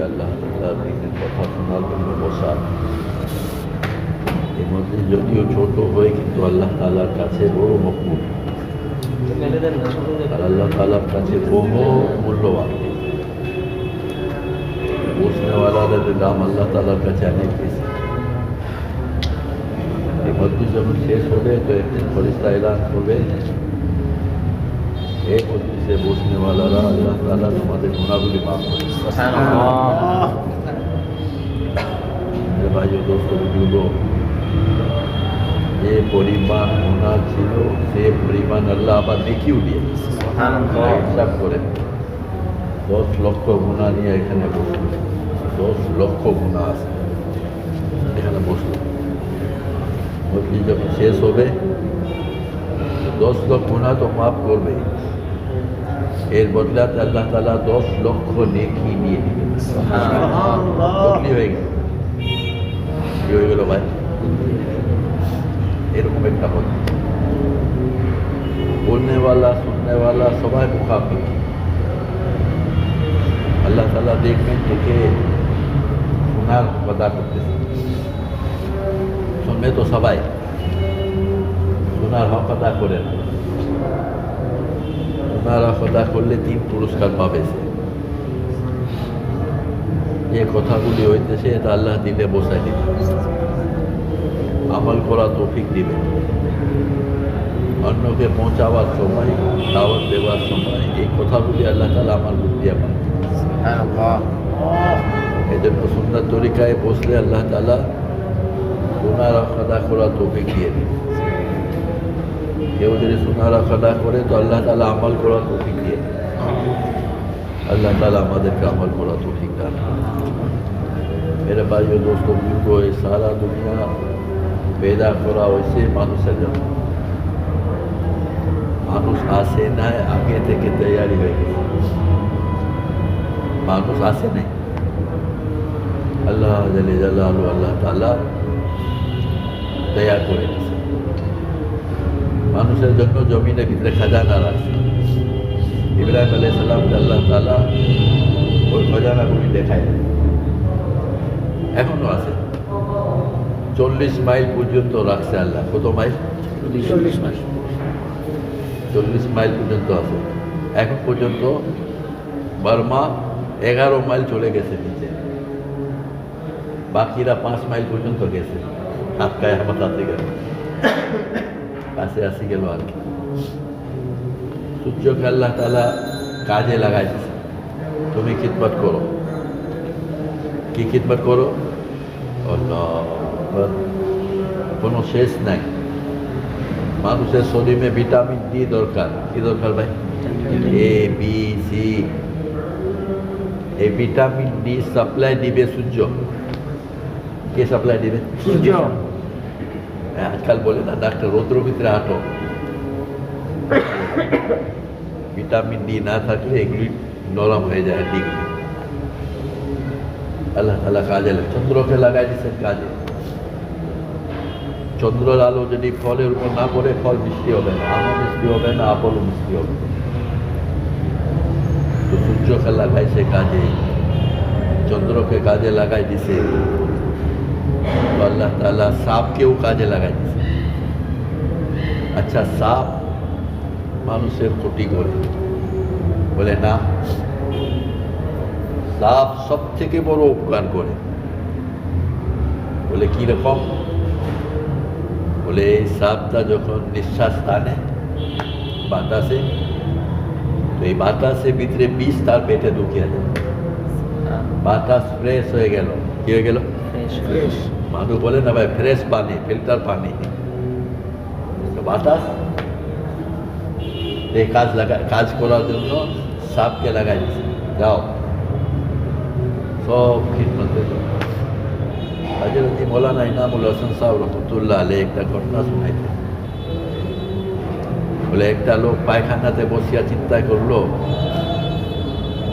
আল্লাহ তাআলার দিনের কথা শোনার জন্য বসা। এর মধ্যে যদিও ছোট হয়ে কিন্তু আল্লাহ তাআলার কাছে বড় মকবুল, আর আল্লাহ তাআলার কাছে বহু মূল্যবান। বসনেওয়ালাদের দাম আল্লাহ তাআলার কাছে অনেক বেশি। এই মজলিস যখন শেষ হবে তো একদিন ফরিস্তা এলান করবে, এই মজলিসে বসনেওয়ালারা আল্লাহ তাআলা তোমাদের গুনাহগুলি মাফ করে। ভাই দোস্ত বুজুর্গ, যে পরিমাণ গুনাহ ছিল সে পরিমাণ আল্লাহ আবার নেকিও দিয়ে হিসাব করে 10 লক্ষ গুনাহ নিয়ে এখানে বসলো। 10 লক্ষ গুনাহ আছে এখানে বসলো। মজলিস যখন শেষ হবে 10 লক্ষ গুনাহ তো মাফ করবে, এর বদলাতে আল্লাহ তাআলা 10 লক্ষ নেকি দিয়ে দিবেন। বদলি হয়ে গেল, কি হয়ে গেল ভাই? এরকম একটা কথা বলনেওয়ালা শুননেওয়ালা সবাই মুখাপি। আল্লাহ তাআলা দেখবেন থেকে শোনার কথা করতেছে, শুনবে তো সবাই, শোনার হক আদা করে না। শোনার হক আদা করলে 3 পুরস্কার পাবে সে। যে কথাগুলি হইতেছে এটা আল্লাহ দিলে বসাই দিবে, আমল করা তৌফিক দিবে। অন্যকে পৌঁছাবার সময়, দাওয়াত দেওয়ার সময় এই কথাগুলি আল্লাহ তাআলা আমার বুদ্ধি দিয়ে পান। এই জন্য সুন্দর তরিকায় বসলে আল্লাহ তাআলা শোনার হক আদা করা তৌফিক দিয়ে দিবে। কেউ যদি শোনার হক আদা করে তো আল্লাহ তাআলা আমল করা তৌফিক দিয়ে দেবে। আল্লাহ তাআলা আমাদেরকে আমল করা তৌফিক দান। मेरे भाइयों दोस्तों बुजुर्गो, ये सारा दुनिया पैदा करा वैसे মানুষের জন্য। মানুষ আসে নাই আগে থেকে তৈরি হয়ে গেছে। মানুষ আসে নাই, আল্লাহ জাল্লে জালালু আল্লাহ তাআলা তৈরি করে দিয়েছে। মানুষের জন্য জমিনের ভিতরে খাজানা রাখছে। ইব্রাহিম আলাইহিস সালামকে আল্লাহ তাআলা ওই খাজানাগুলি দেখায়, এখনো আছে। 40 মাইল পর্যন্ত রাখছে আল্লাহ। কত মাইল? 40 মাইল। 40 মাইল পর্যন্ত আছে। এখন পর্যন্ত বার্মা 11 মাইল চলে গেছে নিচে, বাকিরা 5 মাইল পর্যন্ত গেছে। হাতকায় বাতাতে গেল, কাছে আসি গেল আর কি। সূর্যকে আল্লাহ তাআলা কাজে লাগাই দিয়েছে, তুমি খিদমত করো। কি খিদমত করো? আল্লাহ, কোনো শেষ নাই। মানুষের শরীরে ভিটামিন ডি দরকার। কি দরকার ভাই? A B C. এই ভিটামিন ডি সাপ্লাই দিবে সূর্য। কে সাপ্লাই দিবে? সূর্য। আজকাল বলে না ডাক্তার, রৌদ্র ভিতরে হাঁটো। ভিটামিন ডি না থাকলে এগুলি নরম হয়ে যায় ডিগুলি। আল্লাহ তাআলা কাজে চন্দ্রকে লাগাই দিয়েছেন কাজে। চন্দ্রের আলো যদি ফলের উপর না পড়ে ফল মিষ্টি হবে না, আমও মিষ্টি হবে না, আপলও মিষ্টি হবে না। তো সূর্যকে লাগাইছে কাজে, চন্দ্রকে কাজে লাগাই দিছে। তো আল্লাহ তাআলা সাপকেও কাজে লাগাই দিছে। আচ্ছা, সাপ মানুষের ক্ষতি করে বলে না, সাপ সব থেকে বড় উপকার করে। বলে কি রকম? বলে এই সাপটা যখন নিঃশ্বাস টানে বাতাসে, তো এই বাতাসের ভিতরে বিষ তার পেটে ঢুকিয়ে যায়। বাতাস ফ্রেশ হয়ে গেল। কি হয়ে গেল? ফ্রেশ। মানুষ বলে না ভাই ফ্রেশ পানি, ফিল্টার পানি। বাতাস এই কাজ করার জন্য সাপকে লাগাই দিচ্ছে। যাও সব খিদমত হয়ে যাবে। হযরত মৌলানা ইনামুল হোসেন সাহেব রহমতুল্লাহ আলাইহি একটা ঘটনা শোনাইতেন। বলে একটা লোক পায়খানাতে বসিয়া চিন্তা করলো,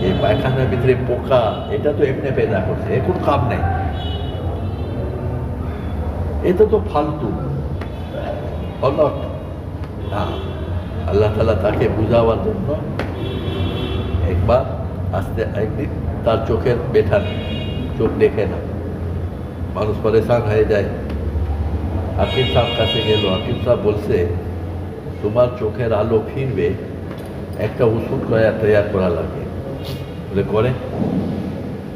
এই পায়খানার ভিতরে পোকা, এটা তো এমনি পেদা করছে, এখন কাম নাই, এটা তো ফালতু অলট। না, আল্লাহ তাআলা তাকে বুঝাবার জন্য একবার আস্তে একদিন তার চোখের ব্যথা নেই, চোখ দেখে না, মানুষ পরেশান হয়ে যায়। হাকিম সাহেব কাছে গেল, হাকিম সাহেব বলছে তোমার চোখের আলো ফিরবে, একটা ওষুধ তৈয়ার করা লাগে। বলে করে,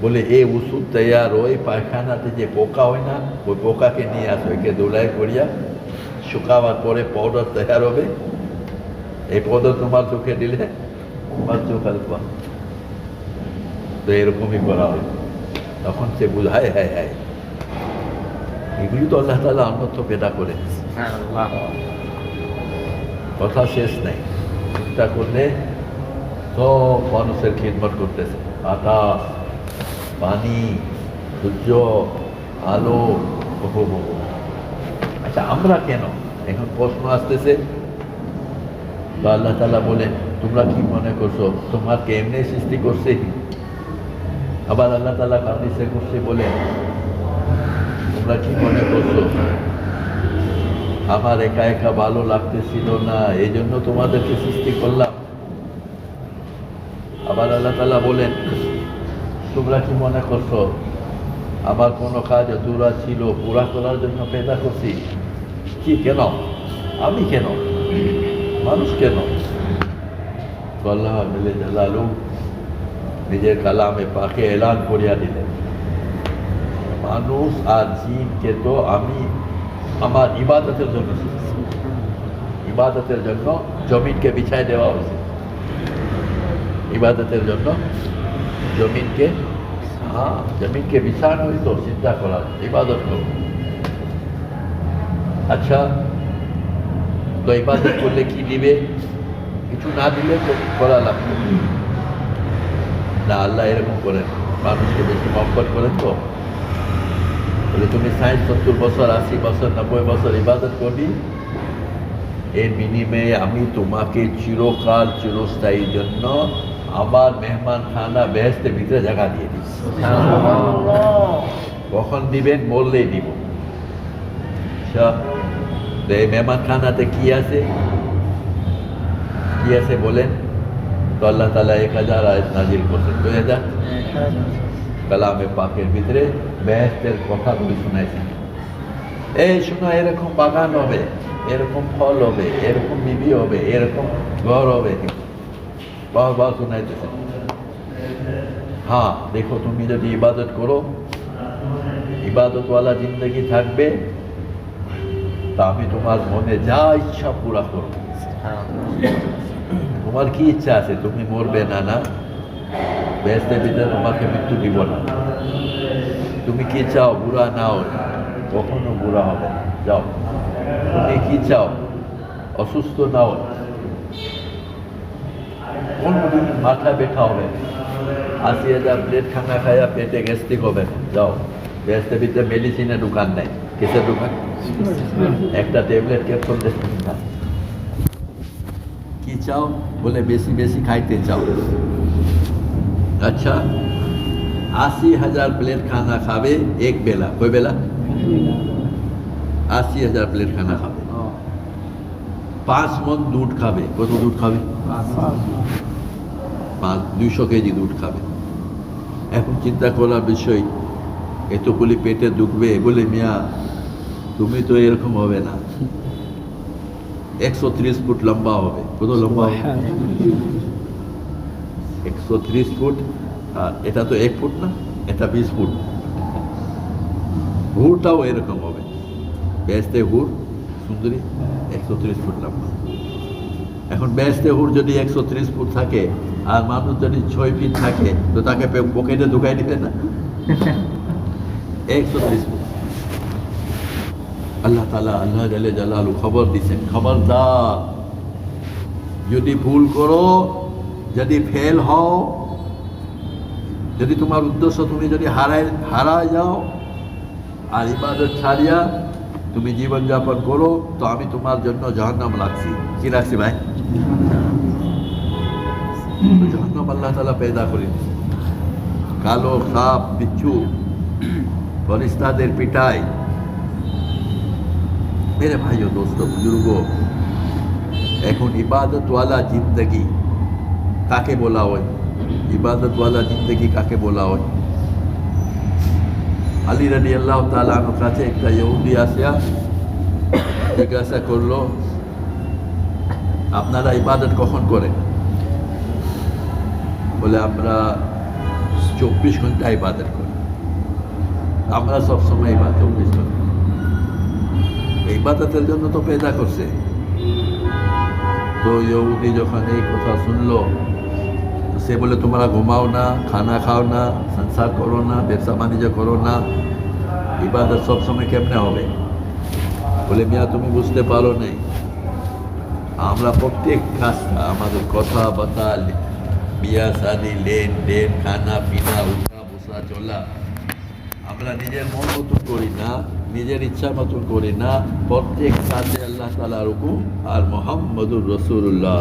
বলে এই ওষুধ তৈয়ার ওই পায়খানাতে যে পোকা হয় না, ওই পোকাকে নিয়ে আসো, একে দোলাই করিয়া শুকাবার পরে পাউডার তৈয়ার হবে, এই পাউডার তোমার চোখে দিলে তোমার চোখ আলবা। তো এরকমই করা হয়। তখন সে বুঝায়, হ্যাঁ হ্যাঁ, এগুলি তো আল্লাহ তাআলা অন্যত্র পেদা করে, কথা শেষ নাই। চিন্তা করলে সব মানুষের খিদমত করতেছে, বাতাস, পানি, সূর্য, আলো। আচ্ছা আমরা কেন, এখন প্রশ্ন আসতেছে। তো আল্লাহ তাআলা বলেন তোমরা কি মনে করছো তোমাকে এমনি সৃষ্টি করছে? আবার আল্লাহ তাআলা হাদিসে কুদসি বলেন তোমরা কি মনে করছো আমার একা একা ভালো লাগতেছিল না, এই জন্য তোমাদেরকে সৃষ্টি করলাম? আবার আল্লাহ তাআলা বলেন তোমরা কি মনে করছো আমার কোনো কাজ অধুরা ছিল, পুরা করার জন্য পেদা করছি? কি কেন? আমি কেন? মানুষ কেন? আল্লাহ মিলে জালালু নিজের কালামে পাকে এলান করিয়া দিলেন মানুষ আর জিনকে তো আমি আমার ইবাদতের জন্য শিখছি। ইবাদতের জন্য জমিনকে বিছাই দেওয়া হয়েছে, ইবাদতের জন্য জমিনকে, হ্যাঁ জমিনকে বিছানো হইতো চিন্তা করার, ইবাদত করব। আচ্ছা তো ইবাদত করলে কি দিবে? কিছু না দিলে তো করা লাগবে না। আল্লাহ এরকম করেন, মানুষকে বেশি মহব্বত করেন। তো বলে তুমি 60-70 বছর, 80 বছর, 90 বছর ইবাদত করবি, এর বিনিময়ে আমি তোমাকে চিরকাল চিরস্থায়ীর জন্য আমার মেহমান খানা বেহেশতের ভিতরে জায়গা দিয়ে দিচ্ছি। কখন দিবেন? বললেই দিব। এই মেহমান খানাতে কি আছে, কি আছে বলেন? তো আল্লাহ তাআলা 1000 আয়াত নাজিল করছেন। 2000 কালামে পাকের ভিতরে বেহেশতের কথা বলে শুনাইছেন। এই শোনো, এরকম বাগান হবে, এরকম ফল হবে, এরকম বিবি হবে, এরকম ঘর হবে, বারবার শুনাইতেছেন। হ্যাঁ দেখো, তুমি যদি ইবাদত করো, ইবাদতওয়ালা জিন্দগি থাকবে, তা আমি তোমার মনে যা ইচ্ছা পুরা করব। তোমার কি ইচ্ছা আছে? তুমি মরবে না, না বেহেশতের ভিতরে তোমাকে মৃত্যু দিব না। তুমি কি চাও? বুড়া নাও, কখনো বুড়া হবে না, যাও। তুমি কি চাও? অসুস্থ নাও, কোনদিন মাথা ব্যথা হবে, 80,000 প্লেট খানা খায়া পেটে গ্যাস্ট্রিক হবে না, যাও। বেহেশতের ভিতরে মেডিসিনের দোকান নাই। কিসের দোকান? একটা ট্যাবলেট ক্যাপসুল দেখতে না। কি চাও? বলে বেশি বেশি খাইতে চাও। আচ্ছা 80,000 প্লেট খানা খাবে এক বেলা, কয় বেলা? 80,000 প্লেট খানা খাবে। 5 মণ দুধ খাবে। কত দুধ খাবে? 200 কেজি দুধ খাবে। এখন চিন্তা করার বিষয়, এতগুলি পেটে ঢুকবে। বলে মিয়া তুমি তো এরকম হবে না, 130 ফুট লম্বা হবে। কত লম্বা হবে? 130 ফুট। আর এটা তো 1 ফুট না, এটা 20 ফুট। হুরটাও এরকম হবে, বেহেশতে হুর সুন্দরী 130 ফুট লম্বা। এখন বেহেশতে হুর যদি 130 ফুট থাকে আর মানুষ যদি 6 ফিট থাকে, তো তাকে পকেটে ঢুকাই দিবে না? 130 ফুট। আল্লাহ তাআলা, আল্লাহ জালে জালালু খবর দিচ্ছেন, খবরদার যদি ভুল করো, যদি ফেল হও, যদি তোমার উদ্দেশ্য তুমি যদি হারায় যাও আর ইবাদত ছাড়িয়া তুমি জীবনযাপন করো, তো আমি তোমার জন্য জাহান্নাম রাখছি। কি রাখছি ভাই? জাহান্নাম আল্লাহ তাআলা পেদা করে দিয়েছে। কালো সাপ, বিচ্ছু, ফেরেশতাদের পিটাই। मेरे भाइयों, दोस्तों, बुजुर्गों, এখন ইবাদতওয়ালা জিন্দগি কাকে বলা হয়? ইবাদতওয়ালা জিন্দগি কাকে বলা হয়? আলী রাদিয়াল্লাহু তাআলা আনহুর কাছে একটা ইহুদি আসিয়া জিজ্ঞাসা করলো, আপনারা ইবাদত কখন করেন? বলে আমরা 24 ঘন্টা ইবাদত করি। আমরা সবসময় ইবাদত 24 ঘন্টা। ইবাদতের জন্য তো পেদা করছে। তো ইহুদি যখন এই কথা শুনলো, সে বলে তোমরা ঘুমাও না, খানা খাও না, সংসার করো না, ব্যবসা বাণিজ্য করো না, ইবাদত সবসময় কেমনে হবে? বলে মিয়া তুমি বুঝতে পারো নাই, আমরা প্রত্যেক কাজটা আমাদের কথাবার্তা, বিয়া শাদি, লেনদেন, খানা পিনা, উঠা বসা চলা, আমরা নিজের মন মতন করি না, নিজের ইচ্ছা মতন করি না। প্রত্যেক কাজে আল্লাহ তাআলার হুকুম আর মুহাম্মদুর রাসূলুল্লাহ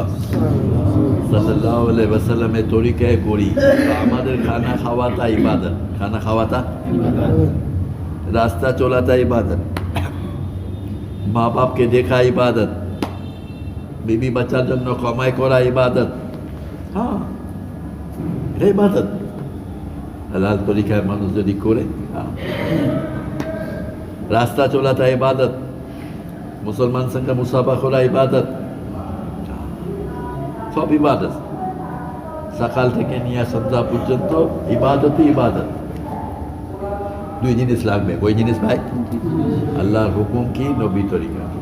সাল্লাল্লাহু আলাইহি ওয়াসাল্লামের তরিকায় করি। তো আমাদের খানা খাওয়াটা ইবাদত, খানা খাওয়াটা ইবাদত, রাস্তা চলাটা ইবাদত, মা বাপকে দেখা ইবাদত, বিবি বাচ্চার জন্য কমাই করা ইবাদত। হ্যাঁ, এটা ইবাদত। হালাল তরিকায় মানুষ যদি করে, রাস্তা চলাটা ইবাদত, মুসলমান সঙ্গে মুসাফা করা ইবাদত, সব ইবাদত। সকাল থেকে নিয়ে সন্ধ্যা পর্যন্ত ইবাদতই ইবাদত। দুই জিনিস লাগবে। ওই জিনিস ভাই, আল্লাহর হুকুম কি, নবী তরিকা কি।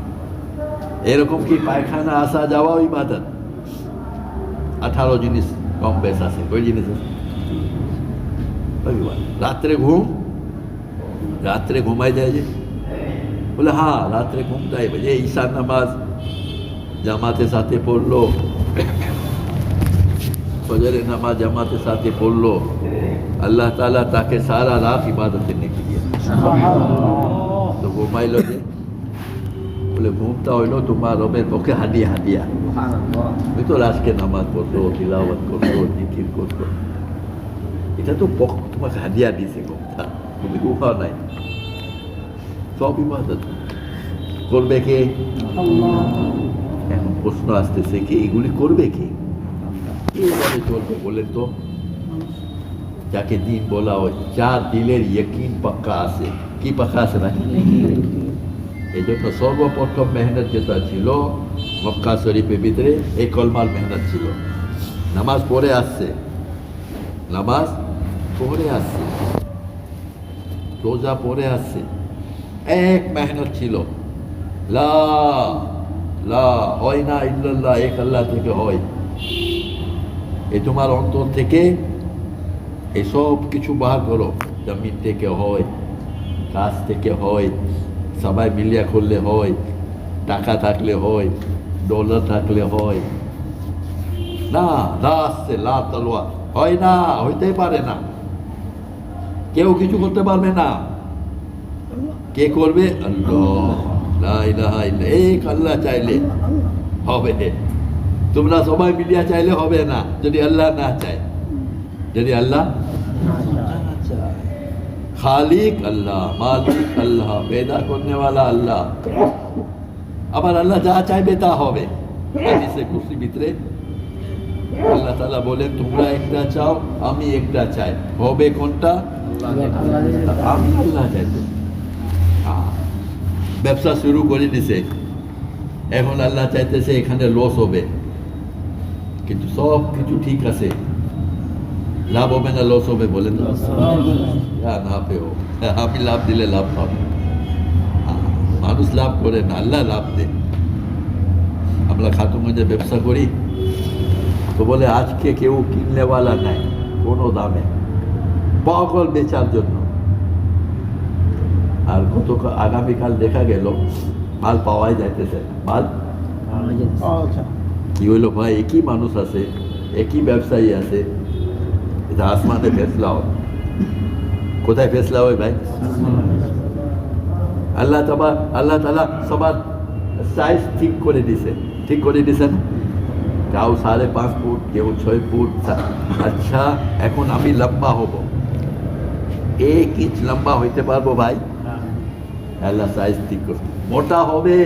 এরকম কি পায়খানা আসা যাওয়াও ইবাদত। 18 জিনিস কম বেশ আছে। ওই জিনিস আছে। রাত্রে ঘুম, রাত্রে ঘুমাই যায় যে, বলে হ্যাঁ রাত্রে ঘুমটাই, এই ঈশার নামাজ জামাতের সাথে পড়লো, ফজরের নামাজ জামাতের সাথে পড়লো, আল্লাহ তাআলা তাকে সারা রাত ইবাদতের নেকি দিয়ে। তো ঘুমাইলো যে, বলে ঘুমটা হইলো তোমার রবের পক্ষে হাদিয়া। হাদিয়া ওই তো আজকে নামাজ পড়তো, তিলাওয়াত করতো, জিকির করতো, এটা তো তোমাকে হাদিয়া দিয়েছে ঘুমটা, তুমি ঘুমাও নাই। সব ইবাদত করবে কে? এখন প্রশ্ন আসতেছে কি এগুলি করবে কে? এইভাবে চলবে বলেন তো? যাকে দিন বলা হয়, যার দিলের ইয়কিন পাক্কা আছে। কি পাক্কা আছে ভাই? এই জন্য সর্বপ্রথম মেহনত যেটা ছিল মক্কা শরীফের ভিতরে, এই কলমার মেহনত ছিল। নামাজ পড়ে আসছে, নামাজ পড়ে আসছে, রোজা পড়ে আসছে, এক মেহনত ছিল, লা লা হয় না ইল্লাল্লাহ, এক আল্লাহ থেকে হয়। এই তোমার অন্তর থেকে এই সব কিছু বার করো। জমিন থেকে হয়, কাজ থেকে হয়, সবাই মিলিয়া করলে হয়, টাকা থাকলে হয়, ডলার থাকলে হয় না। লা আসছে, লা তলোয়ার, হয় না, হইতেই পারে না, কেউ কিছু করতে পারবে না। কে করবে? আল্লাহ। লা ইলাহা ইল্লা, এক আল্লাহ চাইলে হবে। তোমরা সবাই মিলিয়া চাইলে হবে না, যদি আল্লাহ না চায়। যদি আল্লাহ না চায়, খালিক আল্লাহ, মালিক আল্লাহ, पैदा करने वाला আল্লাহ। আবার আল্লাহ যা চাইবে তা হবে। হাদিসে কুরসি ভিতরে আল্লাহ তাআলা বলেন, তোমরা একটা চাও, আমি একটা চাই, হবে কোনটা? আমি আল্লাহ চাইতে। ব্যবসা শুরু করে দিছে, এখন আল্লাহ চাইতেছে এখানে লস হবে, কিন্তু সব কিছু ঠিক আছে, লাভ হবে না লস হবে? বলেন না পেও, আমি লাভ দিলে লাভ পাবো। মানুষ লাভ করে না, আল্লাহ লাভ দেয়। আমরা খাতুমগঞ্জে ব্যবসা করি, তো বলে আজকে কেউ কিনলেওয়ালা নাই কোনো দামে, পাগল বেচার জন্য। আর আগামীকাল দেখা গেল মাল পাওয়াই যাইতেছে না। মাল কি হইলো ভাই? একই মানুষ আছে, একই ব্যবসায়ী আছে, এটা আসমানে ফেসলা হয়। কোথায় ফেসলা হয় ভাই? আল্লাহ তাআলা সবার সাইজ ঠিক করে দিছে, ঠিক করে দিছেন। কেউ 5.5 ফুট, কেউ 6 ফুট। আচ্ছা, এখন আমি লম্বা হব, 1 ইঞ্চ লম্বা হইতে পারবো ভাই? আল্লাহ সাইজ ঠিক করছে। মোটা হবে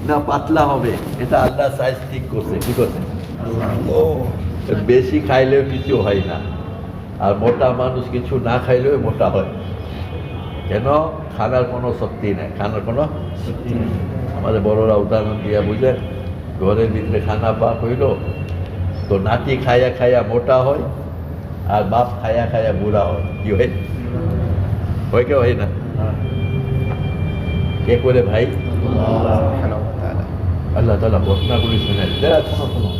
না পাতলা হবে, এটা আল্লাহ সাইজ ঠিক করছে। কি করছে? বেশি খাইলেও কিছু হয় না, আর মোটা মানুষ কিছু না খাইলেও মোটা হয়। কেন? খানার কোনো শক্তি নেই, খানার কোনো শক্তি নেই। আমাদের বড়রা উদাহরণ দিয়া বুঝলেন, ঘরের ভিতরে খানা পাক হইল তো নাতি খাইয়া খাইয়া মোটা হয়, আর বাপ খাইয়া খাইয়া বুড়া হয়। কি হয়? হয় কে হয় না? কে করে ভাই? আল্লাহ তাআলা ঘটনাগুলি শুনেন। শোনো,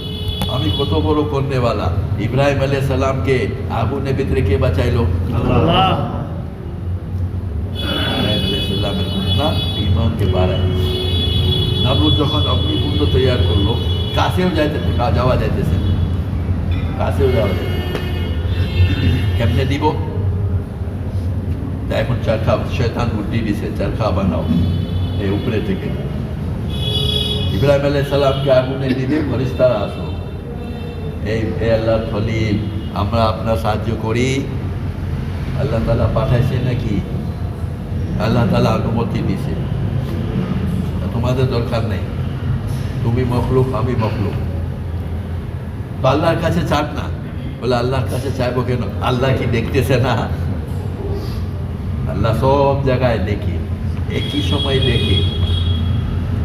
আমি কত বড় করনেওয়ালা। ইব্রাহিম আলাইহিস সালামকে আগুনের ভিতরে কে বাঁচাইলো? আল্লাহ। ইব্রাহিম আলাইহিস সালামের ঘটনা ঈমানকে বাড়ায়। নমরুদ যখন অগ্নিকুণ্ড তৈরি করলো, কাছেও যাওয়া যাইতেছে, কাছেও যাওয়া যাইতেছে, কেমনে দিব? তাই এখন চরখা, শয়তান বুদ্ধি দিছে, চরখা বানাও এই উপরে থেকে। ইব্রাহিম আলাইহিস সালামকে আগুনে দিবে, ফেরেশতারা আসো, এই আল্লাহর খলিল, আমরা আপনার সাহায্য করি। আল্লাহ তাআলা পাঠাইছে নাকি? আল্লাহ তাআলা অনুমতি দিছে, তোমাদের দরকার নেই, তুমি মখলুক, আমি মখলুক। তো আল্লাহর কাছে চান না, বলে আল্লাহর কাছে চাইবো কেন? আল্লাহ কি দেখতেছে না? আল্লাহ সব জায়গায় দেখে, একই সময় দেখে,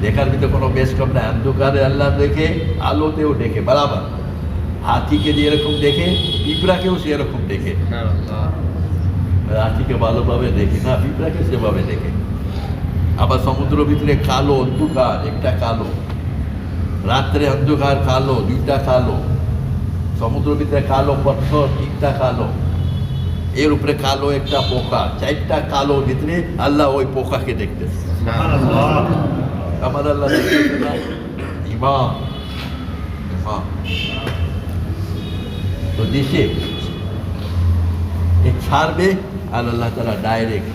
দেখার ভিতরে কোনো বেশ কম নাই। অন্ধকারে আল্লাহ দেখে, আলোতেও দেখে বরাবর। হাতিকে যেরকম দেখে, পিঁপড়াকেও সেরকম দেখে। হাতিকে ভালোভাবে দেখে না, পিঁপড়াকে সেভাবে দেখে। আবার সমুদ্র ভিতরে কালো অন্ধকার, একটা কালো, রাত্রে অন্ধকার কালো, দুইটা কালো, সমুদ্র ভিতরে কালো পাথর, তিনটা কালো, এর উপরে কালো একটা পোকা, চারটা কালো ভিতরে আল্লাহ ওই পোকাকে দেখতেছে। আমার আল্লাহ দেখতেছে না? ইমান, ইমান তো দিশে ছাড়বে, আর আল্লাহ তাআলা ডাইরেক্ট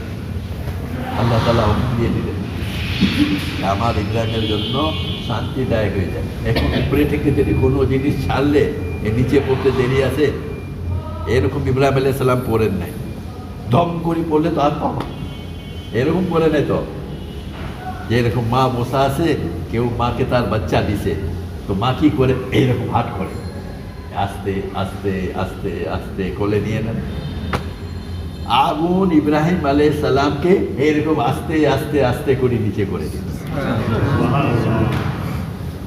আল্লাহ তাআলা দিয়ে দিলেন। আমার ইব্রাহিমের জন্য শান্তিদায়ক হয়ে যায়। এখন উপরে থেকে যদি কোনো জিনিস ছাড়লে এ নিচে পড়তে দেরি আছে, এরকম ইব্রাহিম আলাইহিস সালাম পড়েন নাই। দম করে পড়লে তো আর পাবো, এরকম করে নেই তো, যে এরকম মা বসা আছে, কেউ মাকে তার বাচ্চা দিছে, তো মা কি করে? এইরকম হাত করে, আস্তে আস্তে আস্তে আস্তে কোলে নিয়ে নেন। আগুন ইব্রাহিম আলাইহিস সালামকে এরকম আস্তে আস্তে আস্তে করে নিচে করে দিল।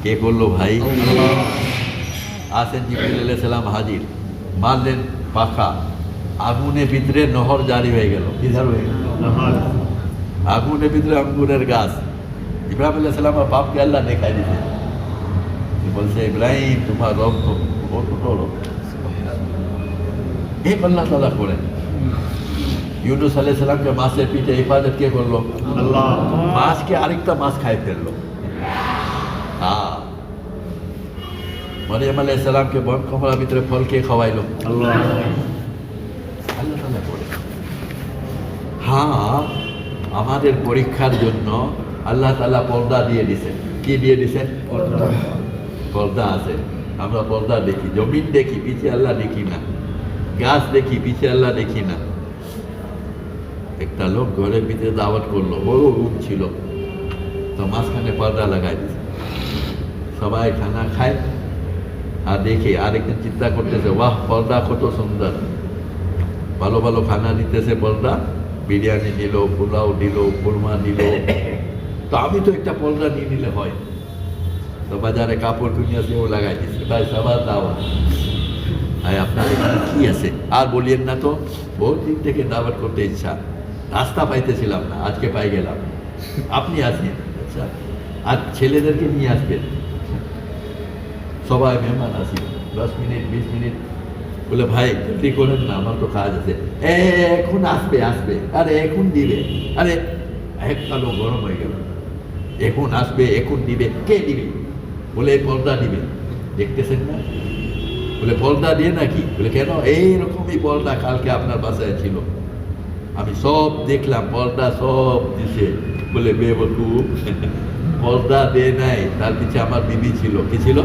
কে করলো ভাই? আসেন জিবরিল আলাইহিস সালাম হাজির, মারলেন পাখা, আগুনের ভিতরে নহর জারি হয়ে গেল। কিধার হয়ে গেল? আগুনের ভিতরে আঙ্গুরের গাছ। ইব্রাহিম আলাইহিস সালাম আর বাপকে আল্লাহ দেখাই দিতে বলছে, ইব্রাহিম তোমার রব তো বহুত বড়। এই আল্লাহ তাআলা করেন। ইউনূস আলাইহিস সালামকে মাছের পিঠে হেফাজত কে করলো? আল্লাহ। মাছকে আরেকটা মাছ খাই ফেললো। হ্যাঁ, মরিয়ম আলাইহিস সালামকে বন কমলার ভিতরে ফল কে খাওয়াইলো? আল্লাহ। আল্লাহ তাআলা করে। হ্যাঁ, আমাদের পরীক্ষার জন্য আল্লাহ তাআলা পর্দা দিয়ে দিছেন। কি দিয়ে দিছেন? পর্দা আছে। আমরা পর্দা দেখি, জমিন দেখি, পিছে আল্লাহ দেখি না। গাছ দেখি, পিছে আল্লাহ দেখি না। একটা লোক ঘরের ভিতরে দাওয়াত করলো, বড় রুম ছিল, তো মাঝখানে পর্দা লাগাই দিছে। সবাই খানা খায় আর দেখে, আরেকজন চিন্তা করতেছে, বাহ পর্দা কত সুন্দর, ভালো ভালো খানা দিতেছে পর্দা, বিরিয়ানি দিল, পোলাও দিল, কুরমা দিল, তো আমি তো একটা পর্দা নিয়ে নিলে হয়। তো বাজারে কাপড় কিনে আসেও লাগাই দিচ্ছে, ভাই সবার দাওয়াত। আপনার এখানে কি আছে? আর বলিয়েন না তো, বহুত দিন থেকে দাওয়াত করতে ইচ্ছা, রাস্তা পাইতেছিলাম না, আজকে পাই গেলাম। আপনি আসেন, আচ্ছা, আর ছেলেদেরকে নিয়ে আসবেন, সবাই মেহমান আসি, 10 মিনিট 20 মিনিট। বলে ভাই জলদি করেন না, আমার তো কাজ আছে। এখন আসবে আসবে, আরে এখন দিবে, আরে একটা লোক গরম হয়ে গেল, এখন আসবে, এখন দিবে, কে দিবে? বলে পর্দা দিবে, দেখতেছেন না? বলে পর্দা দিয়ে নাকি? বলে কেন? এইরকমই পর্দা কালকে আপনার বাসায় ছিল, আমি সব দেখলাম, পর্দা সব দিছে। বলে বেবকুফ, পর্দা দেয় নাই, তার পিছে আমার বিবি ছিল। কি ছিল?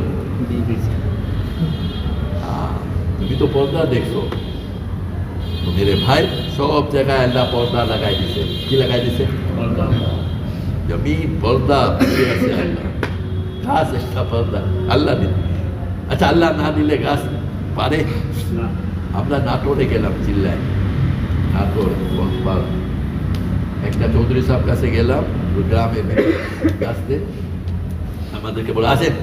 তুমি তো পর্দা দেখছো। তো মেরে ভাই, সব জায়গায় আল্লাহ পর্দা লাগাই দিছে। কি লাগাই দিছে? জমিন পর্দা আছে আল্লাহ, গাছ একটা পর্দা আল্লাহ দিন। আচ্ছা, আল্লাহ না দিলে গাছ পারে? আমরা নাটোরে গেলাম, চিল্লায় নাটোর কক্সবাজার, একটা চৌধুরী সাহেব কাছে গেলাম, গ্রামে আসতে আমাদেরকে বলে, আসেন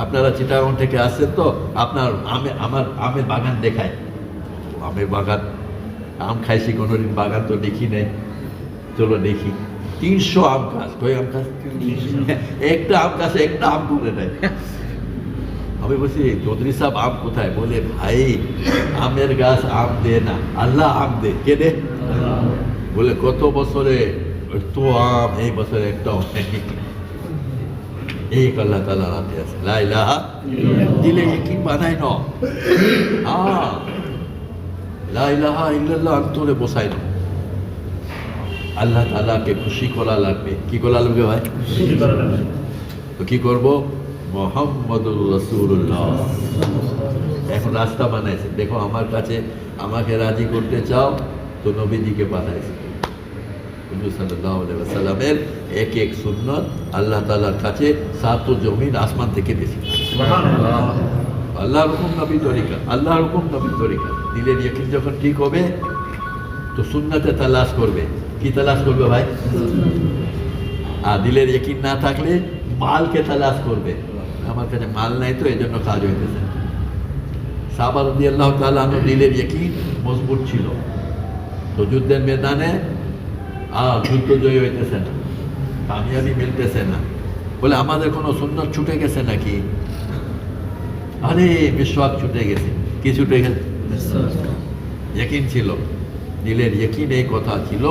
আপনারা চিটাগং থেকে আসছেন তো, আপনার আমার আমের বাগান দেখায়। আমের বাগান, আম খাইছি কোনোদিন, বাগান তো দেখি নাই, চলো দেখি। 300 আম গাছ, কই আম গাছ? একটা আম গাছে একটা আম করে নেয়। আমি বলছি, চৌধুরী সাহেব আম কোথায়? বলে, ভাই আমের গাছ আম দে না, আল্লাহ আম দে। কে দে? বলে, কত বছরে তো আম, এই বছরে একটাও নেই। एक अल्लाह ताला आते हैं ला इलाहा दिले यकीन बानाई न ला इलाहा इल्लल्लाह अंतरे बसाई न আল্লাহ তাআলাকে খুশি করা লাগবে। কি করা লাগবে ভাই? তো কি করব? মুহাম্মাদুর রাসূলুল্লাহ। এখন রাস্তা বানাইছে, দেখো আমার কাছে আমাকে রাজি করতে চাও তো নবীজিকে পাঠাইছে। হুজুর সাল্লাল্লাহু আলাইহি ওয়াসাল্লামের এক এক সুন্নাত আল্লাহ তাআলার কাছে সাত জমিন আসমান থেকে বেশি। সুবহানাল্লাহ। আল্লাহর হুকুম নবীর তরিকা, আল্লাহর হুকুম নবীর তরিকা। দিলের ইয়াকিন যখন ঠিক হবে তো সুন্নাতে তালাশ করবে। কি তালাশ করবে ভাই? আর দিলের ইয়াকিন না থাকলে মালকে তালাশ করবে। আমার কাছে মাল নাই তো এজন্য কাজ হইতেছে। সাহাবা রাদিয়াল্লাহু তাআলা আনহু দিলের ইয়াকিন মজবুত ছিল, তো যুদ্ধের ময়দানে যুদ্ধ জয় হইতেছে না, কামিয়াবি মিলতেছে না, বলে আমাদের কোনো সুন্নাত ছুটে গেছে নাকি? আরে মিসওয়াক ছুটে গেছে। কি ছুটে গেছে? ইয়াকিন ছিল, দিলের ইয়াকিন এই কথা ছিল,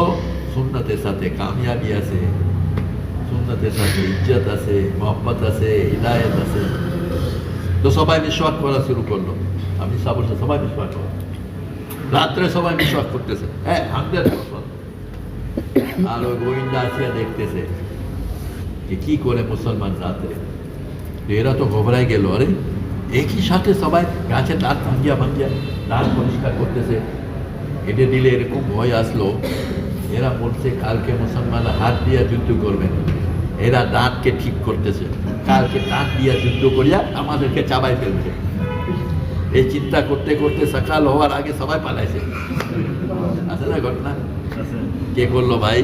সুন্নাতের সাথে কামিয়াবি আছে, সুন্নাতের সাথে ইজ্জত আছে, মোহাম্মত আছে, হিদায়াত আছে। তো সবাই মিসওয়াক করা শুরু করলো। আমি সব বলছি সবাই মিসওয়াক করো, রাত্রে সবাই মিসওয়াক করতেছে। হ্যাঁ, 100%। আর ওই গোবিন্দা আসিয়া দেখতেছে যে কি করে মুসলমান রাত্রে। এরা তো ঘবরাই গেল, আরে একই সাথে সবাই গাছে দাঁত ভাঙ্গিয়া ভাঙ্গিয়া দাঁত পরিষ্কার করতেছে। এটা দিলে এরকম ভয় আসলো, এরা বলছে কালকে মুসলমানরা হাত দিয়া যুদ্ধ করবেন, এরা দাঁতকে ঠিক করতেছে, কালকে দাঁত দিয়া যুদ্ধ করিয়া আমাদেরকে চাবাই ফেলবে। এই চিন্তা করতে করতে সকাল হওয়ার আগে সবাই পালাইছে। আছে না ঘটনা? কে করলো ভাই?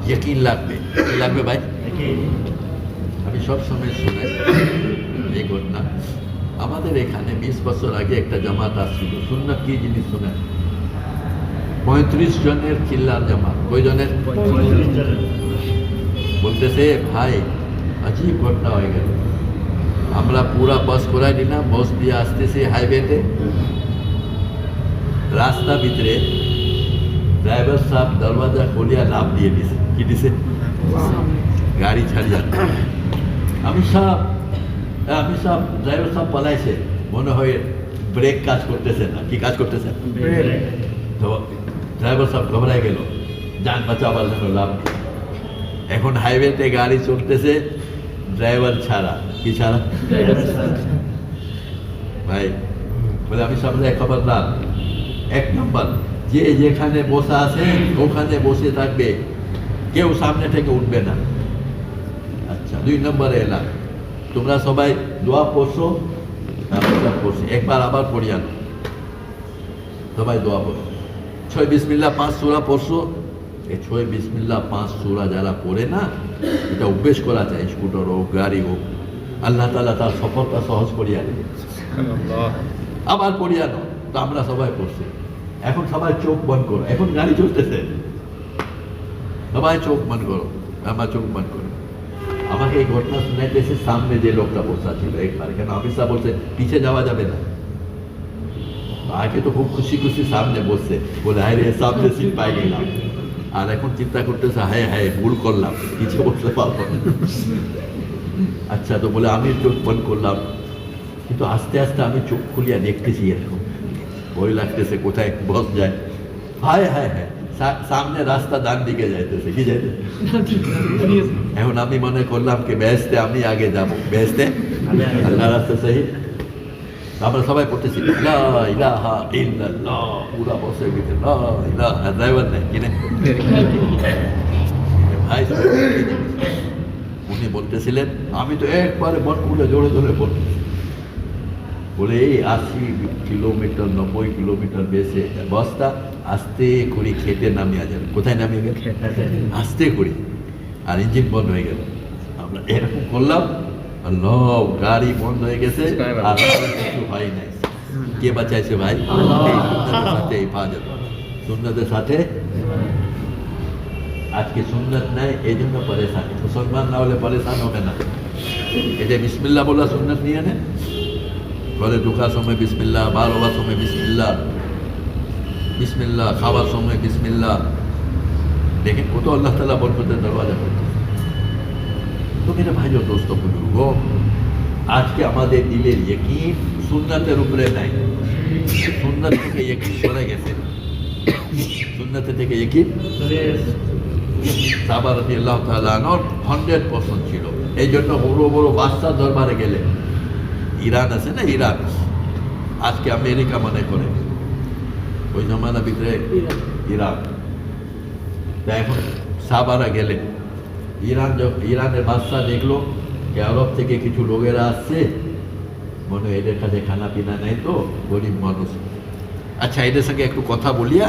ইয়াকিন লাগবে। কি লাগবে ভাই? আমি সবসময় শুনে এই ঘটনা, আমাদের এখানে 20 বছর আগে একটা জামাত আসছিল। সুন্নাত কি জিনিস শুনেন? 35 জনের চিল্লার জামাত। কয় জনের? বলতেছে ভাই আজীব ঘটনা হয়ে গেল, আমরা পুরা বাস করাই দিলাম, বাস দিয়ে আসতেছি হাইওয়েতে, রাস্তা ভিতরে ড্রাইভার সাহেব দরওয়াজা খুলিয়া লাভ দিয়ে দিছে। কি দিছে? গাড়ি ছাড়িয়া। আমি সাহেব ড্রাইভার সাহেব পালাইছে, মনে হয় ব্রেক কাজ করতেছে না। কি কাজ করতেছে? তো ড্রাইভার সাহেব ঘবরাই গেল, যান বাঁচাবার জন্য লাভ দিয়ে। এখন হাইওয়েতে গাড়ি চলতেছে ড্রাইভার ছাড়া। কি ছাড়া? ভাই বলে আমি সামনে খবরদার, 1 নম্বর যে যেখানে বসা আছে ওখানে বসে থাকবে, কেউ সামনে থেকে উঠবে না। আচ্ছা, 2 নম্বরে এলাম, তোমরা সবাই দোয়া পড়ছো, পড়ছি, একবার আবার পড়িয়ান, সবাই দোয়া পড়ছো। 6 বিসমিল্লাহ 5 সূরা পড়ছো। এই 6 বিসমিল্লাহ 5 সূরা যারা পড়ে না, এটা অভ্যেস করা যায়, স্কুটার হোক গাড়ি হোক, আল্লাহ তাআলা তার সফরটা সহজ করিয়া দেবে। আবার পড়িয়ানো। তো আমরা সবাই পড়ছি। এখন সবাই চোখ বন্ধ করো, এখন গাড়ি চলতেছে, সবাই চোখ বন্ধ করো, আমার চোখ বন্ধ করো। আমাকে এই ঘটনা শুনাইতেছে সামনে যে লোকটা বসা ছিল একবার, কেন অফিসা বলছে পিছিয়ে যাওয়া যাবে না। আগে তো খুব খুশি খুশি সামনে বসছে, বলে হায় রে সামনে সিট পাই গেলাম। আর এখন চিন্তা করতেছে হায় হায় ভুল করলাম, পিছিয়ে বসতে পারবো না। আচ্ছা, তো বলে আমি চোখ বন্ধ করলাম, কিন্তু আস্তে আস্তে আমি চোখ খুলিয়া দেখতেছি, এরকম ভয় লাগতেছে কোথায় বস যায়। হায় হায় হায়, সামনে রাস্তা ডান দিকে যাইতেছে। কি যাইতেছে? এখন আমি মনে করলাম কি বেহেশতে আমি আগে যাব, বেহেশতে আল্লাহ রাস্তা সহি। আমরা সবাই পড়তেছি লা ইলাহা ইল্লাল্লাহ, পুরা বসে গেছে লা ইলাহা, ড্রাইভার নেই কিনে ভাই। উনি বলতেছিলেন, আমি তো একবারে মন খুলে জোরে জোরে বলতেছি, বলে এই 80 কিলোমিটার 90 কিলোমিটার বেশে বস্তা আস্তে করে খেতে নামিয়ে যাবে। কোথায় নামিয়ে গেল? আস্তে করে। আর ইঞ্জিন বন্ধ হয়ে গেল। আমরা এরকম করলাম, আল্লাহ, গাড়ি বন্ধ হয়ে গেছে, আর কিছু হয় নাই। কে বাঁচাইছে ভাই? এই সুন্নতের সাথে হেফাজত, সুন্নতের সাথে। আজকে সুন্নত নাই, এই জন্য পরেশানি। মুসলমান না হলে পরেশান হবে না। এই যে বিসমিল্লাহ বলা সুন্নত নিয়ে নেন, ঘরে ঢোকার সময় বিসমিল্লাহ, বার হওয়ার সময় বিসমিল্লাহ, বিসমিল্লাহ খাওয়ার সময় বিসমিল্লাহ। দেখেন কত আল্লাহ তাআলা বরকতের দরওয়াজা করছে। তো মেরে ভাইও দোস্ত বুজুর্গ, আজকে আমাদের দিলের ইয়াকিন সুন্নতের উপরে নাই। সুন্নত থেকে ইয়াকিন সরে গেছে। সুন্নত থেকে ইয়াকিন সাহাবা রাদিয়াল্লাহু তাআলা আনহুর 100% ছিল। এই জন্য বড় বড় বাদশাহ দরবারে গেলে, ইরান আছে না, ইরান আজকে আমেরিকা মনে করে, ওই জমানার ভিতরে ইরান। এখন সাহাবারা গেলে ইরানের বাদশাহ দেখলো যে আরব থেকে কিছু লোকেরা আসছে, মনে হয় এদের কাছে খানা পিনা নেই, তো গরিব মানুষ, আচ্ছা এদের সঙ্গে একটু কথা বলিয়া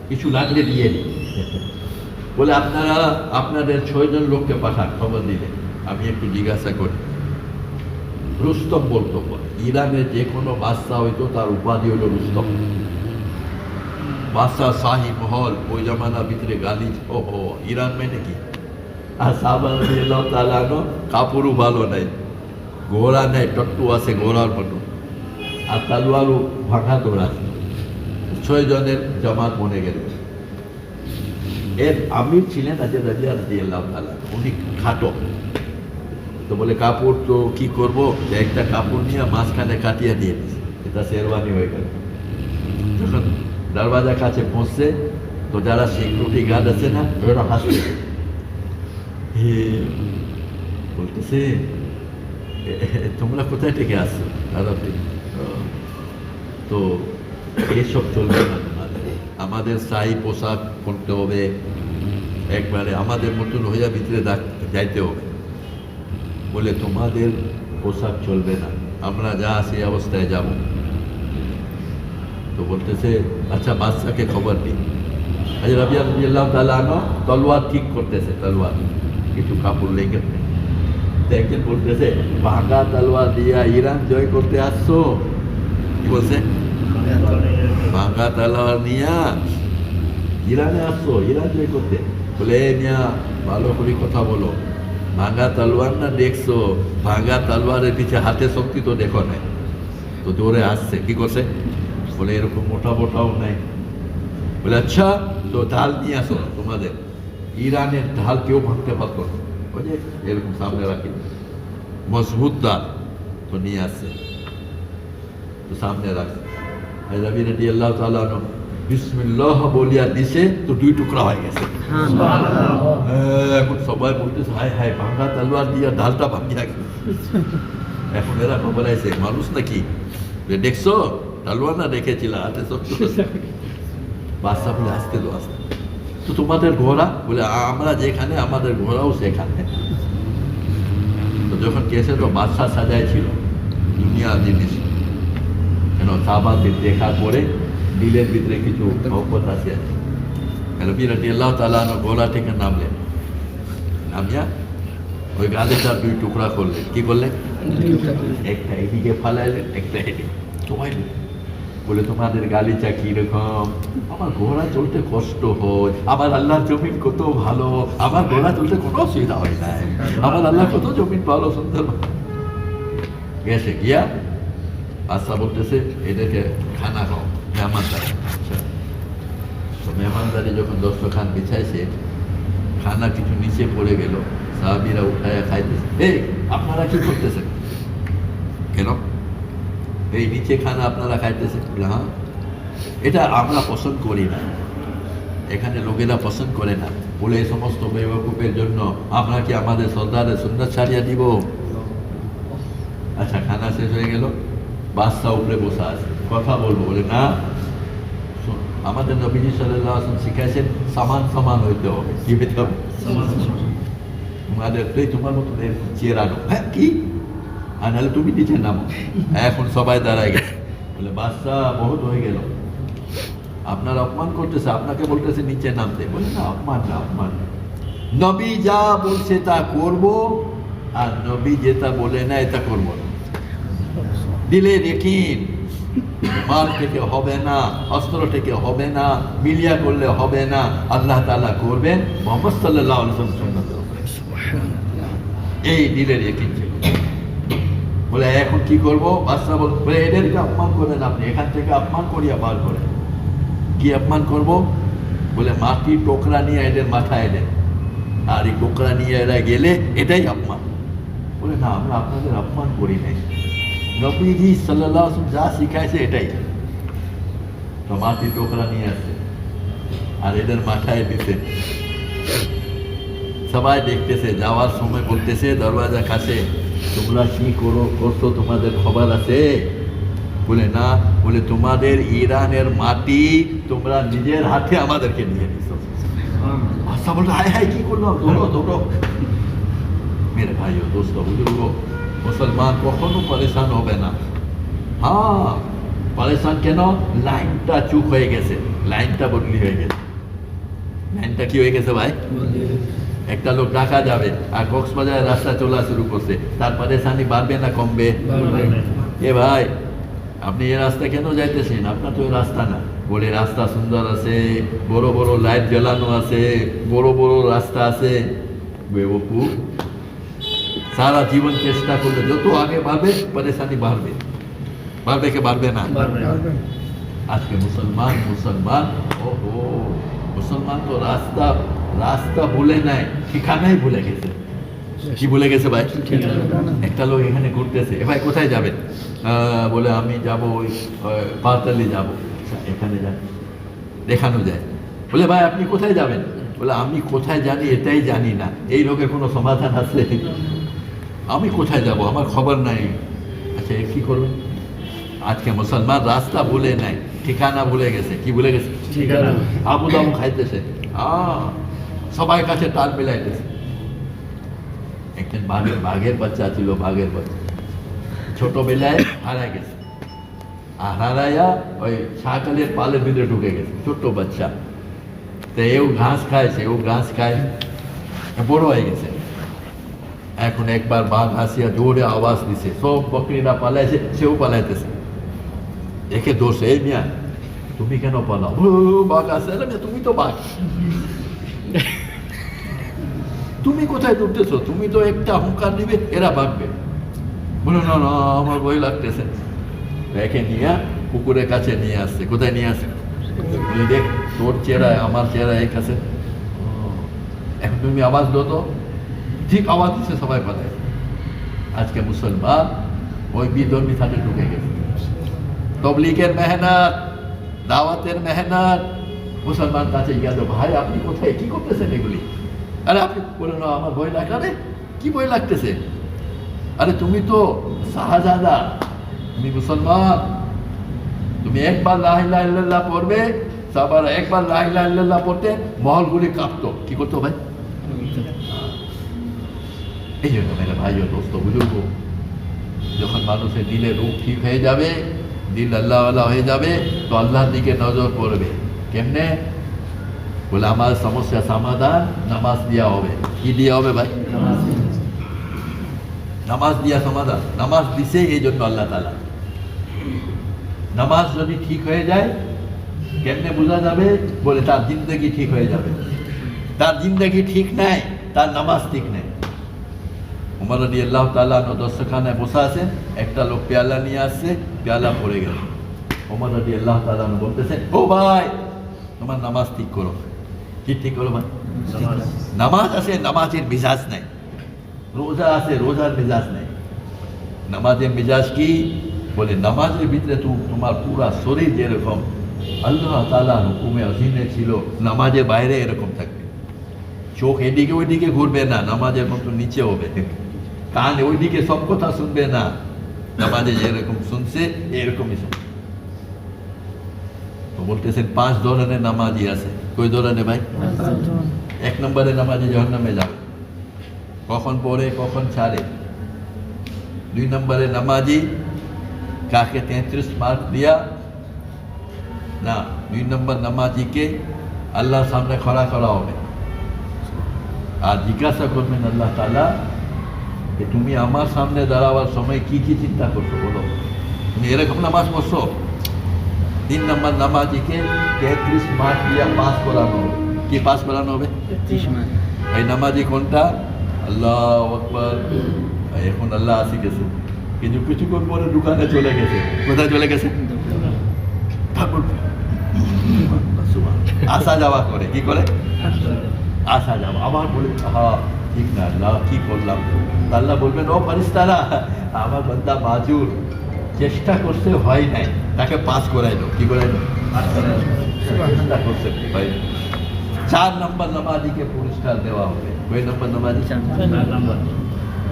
কিছু লাগলে দিয়ে দিই। বলে আপনারা আপনাদের 6 জন লোককে পাঠান, খবর দিলে আমি একটু জিজ্ঞাসা করি। রুস্তম বলতো, ইরানের যে কোনো বাদশাহ হইতো তার উপাধি হলো রুস্তম। বাদশাহ শাহী মহল ওই জমানার ভিতরে গালি, ওহো ইরান মেনে কি। আর সাহাবা রাদিয়াল্লাহু তাআলা আনহু কাপড়ও ভালো নাই, ঘোড়া নেই, টট্টু আছে ঘোড়ার মতো, আর তালোয়ারও ভাঙা দৌড়া। 6 জনের জামাত মনে গেল। এর আমির ছিলেন রাজা রাদিয়াল্লাহু তাআলা, উনি খাটো। তো বলে কাপড় তো কি করবো, যে একটা কাপড় নিয়ে মাঝখানে কাটিয়ে দিয়ে দিচ্ছে, এটা শেরওয়ানি হয়ে গেল। যখন দরওয়াজার কাছে পৌঁছছে, তো যারা সিকিউরিটি গার্ড আছে না, ওরা হাসছে, বলতেছে তোমরা কোথায় থেকে আসছো? তো এসব চলবে না তোমাদের, আমাদের শাহী পোশাক পরতে হবে, একবারে আমাদের মতন হইয়া ভিতরে যাইতে হবে। বলে তোমাদের পোশাক চলবে না, আমরা যা সেই অবস্থায় যাব। তো বলতেছে আচ্ছা বাদশাকে খবর দিই। আজ রাদিয়াল্লাহু তাআলা আনহু তলোয়ার ঠিক করতেছে, তলোয়ার কিছু কাপড় লেগে। একজন বলতেছে ভাঙা তলোয়ার দিয়া ইরান জয় করতে আসছো? কি বলছে? ভাঙা তলোয়ার নিয়া ইরানে আসছো, ইরান জয় করতে? বলে মিয়া ভালো করে কথা বলো, ভাঙা তলোয়ার না দেখছো? ভাঙা তলোয়ারের পিছে হাতে শক্তি তো দেখো নাই, তো জোরে আসছে। কি করছে? বলে এরকম মোটা মোটাও নাই। বলে আচ্ছা তো ঢাল নিয়ে আসো, তোমাদের ইরানের ঢাল কেউ ভাঙতে পারতো না, ওই যে এরকম সামনে রাখি মজবুত ঢাল, তো নিয়ে আসছে, তো সামনে রাখছে। রাবি রাদিয়াল্লাহু তাআলা আনহু বিসমিল্লাহ বলিয়া দিছে, তো 2 টুকরা হয়ে গেছে। এখন সবাই বলতেছে হায় হায়, ভাঙা তলোয়ার দিয়া ঢালটা ভাঙিয়া গেছে। এখন এরা খবর আছে মানুষ নাকি, দেখছো তলোয়ার না দেখেছিলাম হাতে শক্তি। বাদশা বলে আসতে তো আসতে, তো তোমাদের ঘোড়া? বলে আমরা যেখানে আমাদের ঘোড়াও সেখানে। তো যখন কেসে তো বাদশা সাজায় ছিল দুনিয়া জিনিস, কেন সাহাবাদের দেখা করে দিলের ভিতরে কিছু মহব্বত আছে। নবী রাদিয়াল্লাহু তাআলা আনহু ঘোড়া থেকে নামলেন, নামিয়া ওই গাছেটার 2 টুকরা করলেন। কি করলেন? একটা এদিকে ফালাইলেন, একটা এদিকে। তোমায় বলে তোমাদের গালিচা কিরকম, আমার ঘোড়া চলতে কষ্ট হয়, আমার আল্লাহর জমিন কত ভালো, আমার ঘোড়া চলতে কোনো অসুবিধা হয় না, আমার আল্লাহ কত জমিন ভালো সুন্দর। গেছে গিয়া বাদশা বলতেছে এদেরকে খানা খাও, মেহমানদারি। তো মেহমানদারি যখন দস্তরখান বিছাইছে, খানা কিছু নিচে পড়ে গেল, সাহাবীরা উঠায়া খাইতেছে। এই আপনারা কি করতেছেন? কেন এই নিচে খানা আপনারা খাইতেছেন? হ্যাঁ, এটা আমরা পছন্দ করি না, এখানে লোকেরা পছন্দ করে না। বলে এই সমস্ত বেওয়াকুফের জন্য আমরা কি আমাদের সর্দারের সুন্নাত ছাড়িয়ে দিব? আচ্ছা খানা শেষ হয়ে গেল, বাদশা উপরে বসা আছে, কথা বলবো। বলে না, আমাদের নবীজি সাল্লাল্লাহু আলাইহি ওয়াসাল্লাম শিখাইছেন সমান সমান হইতে হবে। কি হইতে হবে? তোমাদের তোমার মতো চেরানো। হ্যাঁ কি আর নাহলে তুমি নিচে নামো। এখন সবাই দাঁড়ায় গেছে, বলে বাদশাহ বহুত হয়ে গেল, আপনার অপমান করতেছে, আপনাকে বলতেছে নিচে নামতে। বলে না, অপমান না, অপমান না। নবী যা বলছে তা করব, আর নবী যেটা বলে না এটা করবো না। দিলে দেখিন, মাল থেকে হবে না, অস্ত্র থেকে হবে না, মিলিয়া করলে হবে না, আল্লাহ তাআলা করবেন মুহাম্মদ সাল্লাল্লাহু আলাইহি ওয়াসাল্লাম সুন্নাত। এই দিলের ইয়াকিন ছিল। বলে এখন কি করব? বাদশা বলে এদেরকে অপমান করবেন আপনি, এখান থেকে অপমান করিয়া বার করেন। কি অপমান করব? বলে মাটির টোকরা নিয়ে এদের মাথায় দেন, আর এই টোকরা নিয়ে এরা গেলে এটাই অপমান। বলে না, আমরা আপনাদের অপমান করি নাই, নবীজি সাল্লাল্লাহু আলাইহি ওয়াসাল্লাম যা শিখাইছে এটাই। তো মাটির টোকরা নিয়ে আসে আর এদের মাথায় দিতে, সবাই দেখতেছে। যাওয়ার সময় বলতেছে দরওয়াজা কাছে, তোমরা কি করছো, তোমাদের খবর আছে? বলে না। বলে তোমাদের ইরানের মাটি তোমরা নিজের হাতে আমাদেরকে নিয়ে দিছো। আচ্ছা, বলতো হায় হায় কি করলাম, দৌড়ো। মেরে ভাই ও দোস্ত বুজুর্গ, মুসলমান কখনো পরেশান হবে না। হ্যাঁ, পরেশান কেন? লাইনটা চুপ হয়ে গেছে, লাইনটা বদলি হয়ে গেছে। লাইনটা কি হয়ে গেছে ভাই? একটা লোক ঢাকা যাবে আর কক্সবাজারের রাস্তা চলা শুরু করছে, তার পরেশানি বাড়বে না কমবে? এ ভাই, আপনি এই রাস্তা কেন যাইতেছেন? আপনার তো এই রাস্তা না। বলে রাস্তা সুন্দর আছে, বড় বড় লাইট জ্বালানো আছে, বড় বড় রাস্তা আছে। বেবকুফ, সারা জীবন চেষ্টা করলে যত আগে বাড়বে পরেশানি বাড়বে। বাড়বে কি বাড়বে না? আজকে মুসলমান ওহো, মুসলমান তো রাস্তা ভুলে নাই, ঠিকানাই ভুলে গেছে। কি ভুলে গেছে ভাই? একটা লোক এখানে ঘুরতেছে, এ ভাই কোথায় যাবেন? বলে আমি যাব ওই পাতালি যাব। এখানে যান, দেখানো যায়। বলে ভাই আপনি কোথায় যাবেন? বলে আমি কোথায় জানি এটাই জানি না। এই রোগের কোনো সমাধান আছে? আমি কোথায় যাব, আমার খবর নাই। আচ্ছা, কি করবেন? আজকে মুসলমান রাস্তা ভুলে নাই, ঠিকানা ভুলে গেছে। কি ভুলে গেছে? ঠিকানা। আবু দাবু খাইতেছে, সবাই কাছে টাল মিলাইতেছে। একজন বাঘের বাচ্চা ছিল, বাঘের বাচ্চা ছোটবেলায় হারায় গেছে, আর হারাইয়া ওই ছাগলের পালের ভিতরে ঢুকে গেছে, ছোট্ট বাচ্চা। তো এও ঘাস খাইছে, ও ঘাস খায়, বড় হয়ে গেছে। এখন একবার বাঘ হাসিয়া জোরে আওয়াজ দিছে, সব বকরিরা পালাইছে, সেও পালাইতেছে। দেখে দোষ, এই মিয়া তুমি কেন পালাও? বাঘ আছে। তুমি তো বাঘ, তুমি কোথায় দৌড়তেছো? তুমি তো একটা হুঙ্কার দিবে, এরা ভাগবে। বলো না না, আমার ভয় লাগতেছে। দেখে নিয়ে পুকুরের কাছে নিয়ে আসছে। কোথায় নিয়ে আসে? বলি দেখ, তোর চেহারা আমার চেহারা এক আছে, এখন তুমি আওয়াজ দো তো। ঠিক আওয়াজ দিচ্ছে, সবাই পালায়। আজকে মুসলমান ওই বিধর্মী থাকে ঢুকে গেছে। তবলিগের মেহনত, দাওয়াতের মেহনত, মুসলমান কাছে গেল, ভাই আপনি কোথায়, কি করতেছেন এগুলি? আরে আপনি বলে না, আমার ভয় লাগবে। কি ভয় লাগতেছে? আরে তুমি তো শাহজাদা, তুমি মুসলমান, তুমি একবার লা ইলাহা ইল্লাল্লাহ পড়বে, সবার একবার লা ইলাহা ইল্লাল্লাহ পড়তে মহলগুলি কাঁপতো। কি করতো ভাই? এই জন্য মেরে ভাই ও দোস্ত বুজুর্গ, যখন মানুষের দিলে রূপ ঠিক হয়ে যাবে, দিল আল্লাহওয়ালা হয়ে যাবে, তো আল্লাহর দিকে নজর পড়বে। কেমনে? বলে আমার সমস্যা সমাধান নামাজ দিয়া হবে। কি দিয়া হবে ভাই? নামাজ দিয়া সমাধান। নামাজ দিছে এই জন্য আল্লাহ তাআলা। নামাজ যদি ঠিক হয়ে যায়, কেমনে বোঝা যাবে? বলে তার জিন্দগি ঠিক হয়ে যাবে। তার জিন্দগি ঠিক নাই, তার নামাজ ঠিক নেই। উমর রাদিয়াল্লাহু তাআলা দস্তরখানায় বসে আছেন, একটা লোক পেয়ালা নিয়ে আসছে, পেয়ালা পড়ে গেল। উমর রাদিয়াল্লাহু তাআলা বলতেছেন, ও ভাই তোমার নামাজ ঠিক করো। কি ঠিক করো ভাই? নামাজ আছে, নামাজের মিজাজ নাই। রোজা আছে, রোজার মিজাজ নাই। নামাজের মিজাজ কি? বলে নামাজের ভিতরে তোমার পুরা শরীর যেরকম আল্লাহ তাআলার হুকুমে অধীনে ছিল, নামাজের বাইরে এরকম থাকবে। চোখ এদিকে ওইদিকে ঘুরবে না, নামাজের মতো নিচে হবে। কান ওইদিকে সব কথা শুনবে না, নামাজে যেরকম শুনছে এরকমই শুনবে। তো বলতেছেন 5 ধরনের নামাজি আছে। কই ধরনের ভাই? 1 নম্বরে নামাজি জাহান্নামে যাবে। কখন পড়ে কখন ছাড়ে, 2 নম্বরে নামাজি কাকে 33 মার্ক দিয়া না, 2 নম্বর নামাজিকে আল্লাহর সামনে খড়া করা হবে আর জিজ্ঞাসা করবেন আল্লাহ তাআলা যে তুমি আমার সামনে দাঁড়াবার সময় কি কি চিন্তা করছো বলো, তুমি এরকম নামাজ পড়ছো। 3 নম্বর নামাজিকে 33 মার্ক দিয়া পাস করানো হবে। কি পাস করানো হবে? 33 মার্ক। এই নামাজি কোনটা? আল্লাহু আকবার। এখন আল্লাহ আসি গেছে, কিন্তু কিছুক্ষণ পরে দোকানে চলে গেছে। কোথায় চলে গেছে? ঠাকুর আসা যাওয়া করে। কি করে? আসা যাওয়া। আবার বলে হ্যাঁ ঠিক না, আল্লাহ কি করলাম? আল্লাহ বলবেন ও ফেরেশতারা, আমার বান্দা মাজুর চেষ্টা করতে হয় নাই, তাকে পাস করাইলো। কি করাইলো? চেষ্টা করতে হয়। 4 নম্বর নামাজিকে পুরস্কার দেওয়া হবে। কয় নম্বর নামাজি? 4 নম্বর।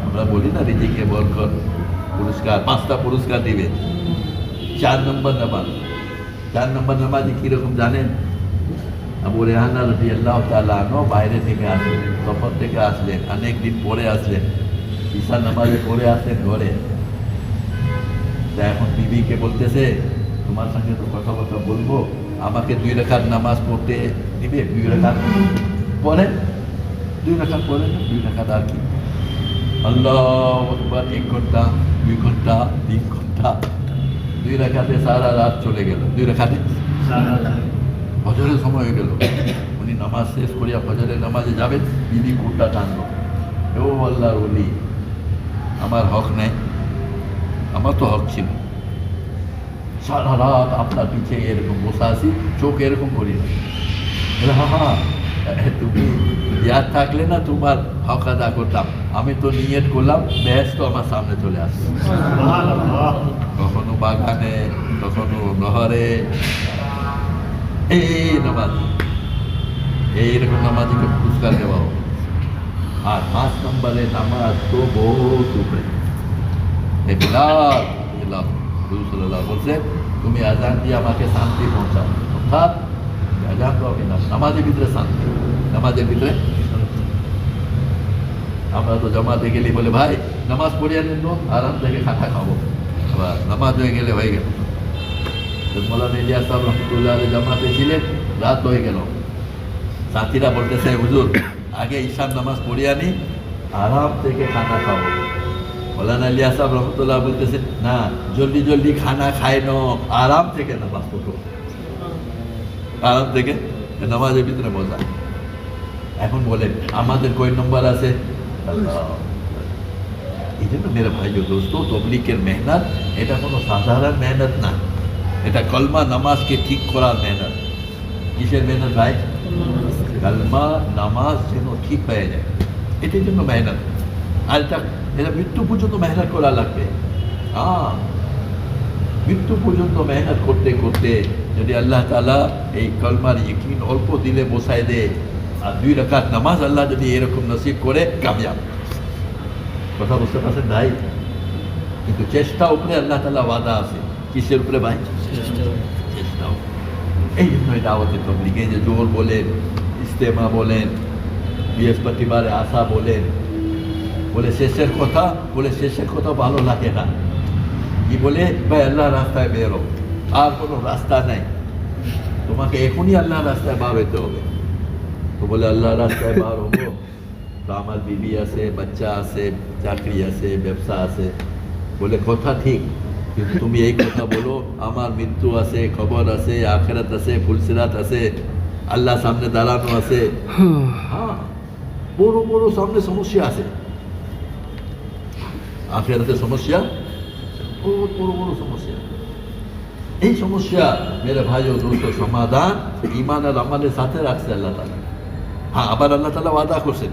আমরা বলি না রিজিকে বরকত পুরস্কার, 5টা পুরস্কার দিবে। 4 নম্বর নামাজ। 4 নম্বর নামাজি কিরকম জানেন? আবু রেহানা রাদিয়াল্লাহু তাআলা আনহু বাইরে থেকে আসলেন, সফর থেকে আসলেন, অনেক দিন পরে আসলেন, ঈশা নামাজে পড়ে আসলেন ঘরে। তা এখন বিবিকে বলতেছে তোমার সঙ্গে তো কথা বলবো, আমাকে 2 রাকাত নামাজ পড়তে দিবে? 2 রাকাত পড়েন, 2 রাকাত পড়েন, 2 রাকাত আর কি? আল্লাহু আকবার। 1 ঘন্টা, 2 ঘন্টা, 3 ঘন্টা, 2 রাকাতে সারা রাত চলে গেল। 2 রাকাতে ফজরের সময় হয়ে গেল। উনি নামাজ শেষ করিয়া ফজরের নামাজে যাবেন, বিবি কুর্তা টানলো, ও আল্লাহর ওলি, আমার হক নেই, আমার তো হক ছিল, সারা রাত আপনার পিছিয়ে এরকম বসে আসি, চোখ এরকম করি না। হ্যাঁ, তুমি ইয়াদ থাকলে না তোমার হক আদা করতাম, আমি তো নিয়ত করলাম, বেহেস তো আমার সামনে চলে আসছে। কখনো বাগানে, কখনো নহরে। এই নামাজ, এইরকম নামাজিকে পুরস্কার দেওয়া হবে। আর 5 নম্বরে নামাজ তো বহুত উপরে। বলছে তুমি আজান দিয়ে আমাকে শান্তি পৌঁছাও, অর্থাৎ আজান তো হবে না, নামাজের ভিতরে শান্তি। নামাজের ভিতরে আমরা তো জমাতে গেলি বলে ভাই নামাজ পড়িয়ে নিল, আরাম থেকে খাতা খাবো, আবার নামাজ হয়ে গেলে হয়ে গেল। মৌলানা ইলিয়াস সাহেব রহমতুল্লাহ আলাইহি জামাতে ছিলেন, রাত হয়ে গেল, সাথীরা বলতেছে হুজুর আগে ঈশার নামাজ পড়িয়ে আনি, আরাম থেকে খানা খাবো। মৌলানা ইলিয়াস সাহেব রহমতুল্লাহ বলতেছে না, জলদি জলদি খানা খায় নো, আরাম থেকে নামাজ পড়ো, আরাম থেকে নামাজের ভিতরে মজা। এখন বলেন আমাদের কয় নম্বর আছে? এই জন্য মেরে ভাই দোস্ত, তবলিগের মেহনত এটা কোনো সাধারণ মেহনত না, এটা কলমা নামাজকে ঠিক করার মেহনত। কিসের মেহনত ভাই? কলমা নামাজ যেন ঠিক হয়ে যায়, এটার জন্য মেহনত। আর এটা মৃত্যু পর্যন্ত মেহনত করা লাগবে। হ্যাঁ, মৃত্যু পর্যন্ত মেহনত করতে করতে যদি আল্লাহ তাআলা এই কলমার ইকিন অল্প দিলে বসায় দেয়, আর 2 রাকাত নামাজ আল্লাহ যদি এরকম নসিব করে, কামিয়াব। কথা বুঝতে পারছেন ভাই? কিন্তু চেষ্টা উপরে আল্লাহ তাআলা ওয়াদা আছে। কিসের উপরে ভাই? চেষ্টা। এই জন্যই দাওয়াতে তবলিগে যে জোর বলেন, ইস্তেমা বলেন, বৃহস্পতিবারে আসা বলেন, বলে শেষের কথা ভালো লাগে না। কি বলে? ভাই আল্লাহর রাস্তায় বেরো, আর কোনো রাস্তা নাই, তোমাকে এখনই আল্লাহর রাস্তায় বার হইতে হবে। তো বলে আল্লাহর রাস্তায় বার হবো, তো আমার বিবি আছে, বাচ্চা আছে, চাকরি আছে, ব্যবসা আছে। বলে কথা ঠিক, কিন্তু তুমি এই কথা বলো আমার মৃত্যু আছে, খবর আছে, আখেরাত আছে, ফুলসিরাত আছে, আল্লাহ সামনে দাঁড়ানো আছে। হ্যাঁ, বড় বড় সামনে সমস্যা আছে, আখেরাতে সমস্যা, বহুত বড় বড় সমস্যা। এই সমস্যা মেরে ভাই ও দোস্ত সমাধান ঈমান আর আমালের সাথে রাখছে আল্লাহ তাআলা। হ্যাঁ, আবার আল্লাহ তাআলা ওয়াদা করছেন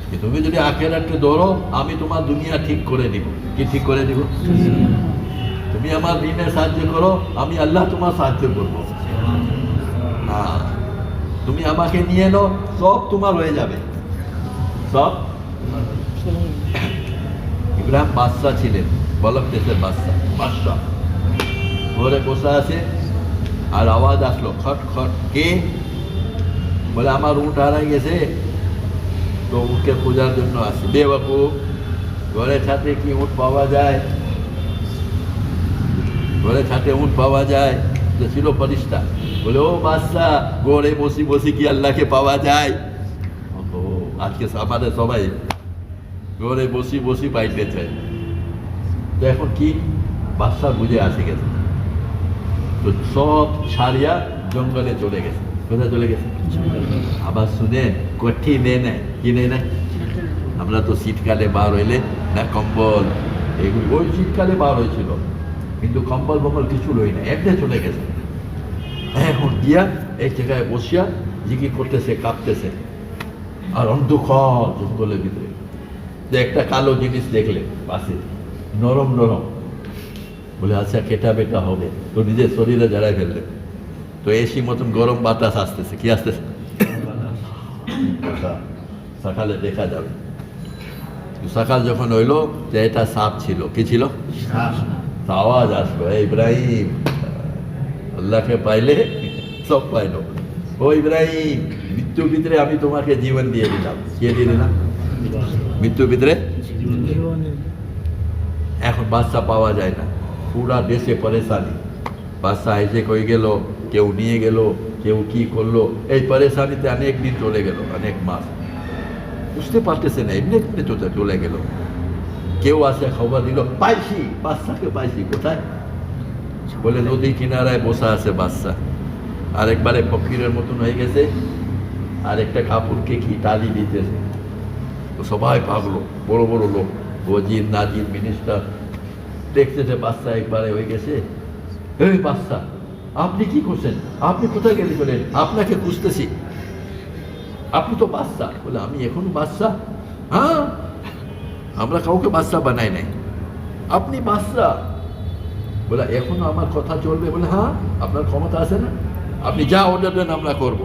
যে তুমি যদি আখিরাতকে ধরো, আমি তোমার দুনিয়া ঠিক করে দিব। কি ঠিক করে দিব? তুমি আমার দ্বীনে সাহায্য করো, আমি আল্লাহ তোমার সাহায্য করবো। হ্যাঁ, তুমি আমাকে নিয়ে নাও, সব তোমার হয়ে যাবে, সব। ইব্রাহিম বাদশাহ ছিলেন, বলক দেশের বাদশাহ। ঘরে বসে আছে, আর আওয়াজ আসলো খট খট। কে? বলে আমার উট হারাই গেছে, তো উটকে খোঁজার জন্য আসি। বেওয়াকুফ, ঘরের ছাদে কি উট পাওয়া যায়? ঘরের ছাদে উট পাওয়া যায়? তো ছিল ফেরেশতা, বলে ও বাদশা, ঘরে বসি বসি কি আল্লাহকে পাওয়া যায়? ও আজকে আমাদের সবাই ঘরে বসি বসি পাইতে চায়। তো এখন কি, বাদশা বুঝে আসে গেছে, তো সব ছাড়িয়া জঙ্গলে চলে গেছে। কোথায় চলে গেছে? আবার শুনে কঠি নেয় না, কি নেয় না? আমরা তো শীতকালে বার হইলে না কম্বল, এগুলি ওই শীতকালে বার হয়েছিল, কিন্তু কম্বল বম্বল কিছু লই না, এমনি চলে গেছে। এখন গিয়া এই জায়গায় বসিয়া জিকি করতেছে, কাঁপতেছে, আর অন্ধকার জঙ্গলের ভিতরে যে একটা কালো জিনিস দেখলে পাশে, নরম নরম, বলে আচ্ছা কেটা বেটা হবে, তো নিজের শরীরে জড়াই ফেললে, তো এসি মতন গরম বাতাস আসতেছে, কি আসতেছে? সকালে দেখা যাবে। সকাল যখন হইলো যে এটা সাপ ছিল, কি ছিল? আওয়াজ আসলো, ইব্রাহিম, আল্লাহকে পাইলে সব পাইলো। ও ইব্রাহিম, মৃত্যুর ভিতরে আমি তোমাকে জীবন দিয়ে দিলাম। কে দিয়ে দিলাম? মৃত্যুর ভিতরে। এখন বাদশা পাওয়া যায় না, পুরা দেশে পরেশানি। বাদশা এসে কই গেল, কেউ নিয়ে গেল, কেউ কি করলো, এই পরেশানিতে অনেক দিন চলে গেল, অনেক মাস, বুঝতে পারতেছে না, এমনি এমনি চলে গেল। কেউ আসে খবর দিল, পাইছি বাদশাকে, পাইছি। কোথায়? বলে নদী কিনারায় বসা আছে বাদশা, আর একবারে ফকিরের মতন হয়ে গেছে, আর একটা কাপড়কে কি টালি দিতেছে। তো সবাই ভাবলো, বড় বড় লোক, ওজির নাজির মিনিস্টার দেখতেছে বাদশা একবারে হয়ে গেছে। এই বাদশা, আপনি কি করছেন? আপনি কোথায় গেলে? বলেন আপনাকে খুঁজতেছি, আপনি তো বাদশা। বলে আমি এখনো বাদশা? হ্যাঁ, আমরা কাউকে বাদশা বানাই নাই, আপনি বাদশা। বলে এখনো আমার কথা চলবে? বলে হ্যাঁ, আপনার ক্ষমতা আছে না, আপনি যা অর্ডার দেন আমরা করবো।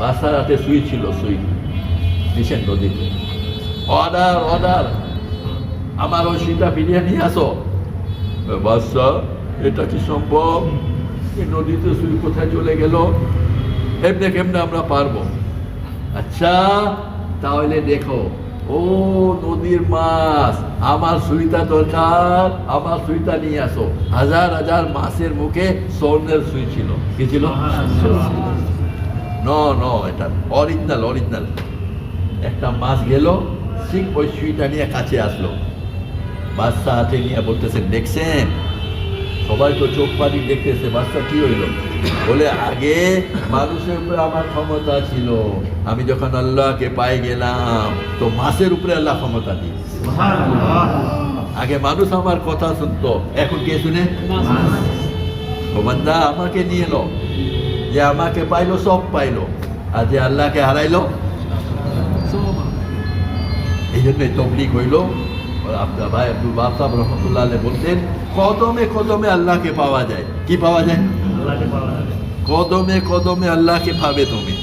বাদশার হাতে সুই ছিল, সুই দিচ্ছেন নদীতে, অর্ডার অর্ডার, আমার ওই সুইটা ফিরিয়ে নিয়ে আসো। বাদশা, এটা কি সম্ভব? এই নদীতে সুই কোথায় চলে গেল? এমনি কেমনে আমরা পারবো? আচ্ছা তাহলে দেখো, ও নদীর মাছ, আমার সুইটা দরকার, আমার সুইটা নিয়ে আসো। হাজার হাজার মাছের মুখে স্বর্ণের সুই ছিল, কি ছিল? এটা অরিজিনাল, অরিজিনাল। একটা মাছ গেল, ঠিক ওই সুইটা নিয়ে কাছে আসলো, বাদশা হাতে নিয়ে বলতেছে, দেখছেন? সবাই তো চোখ পানি দেখতেছে। বাদশা কি হইল? বলে আগে মানুষের উপরে আমার ক্ষমতা ছিল, আমি যখন আল্লাহকে পাই গেলাম তো মাছের উপরে আল্লাহ ক্ষমতা দিই। আগে মানুষ আমার কথা শুনতো, এখন কে শুনে? ও বান্দা, আমাকে নিয়ে এলো, যে আমাকে পাইলো সব পাইলো, আর যে আল্লাহকে হারাইলো সব। এই জন্যই তবলিগ হইল। আপনার ভাই আব্দুল ওয়াহাব সাহেব রহমতুল্লাহ আলাইহি বলতেন, কদমে কদমে আল্লাহকে পাওয়া যায়। কি পাওয়া যায়? কদমে কদমে আল্লাহকে পাবে তুমি।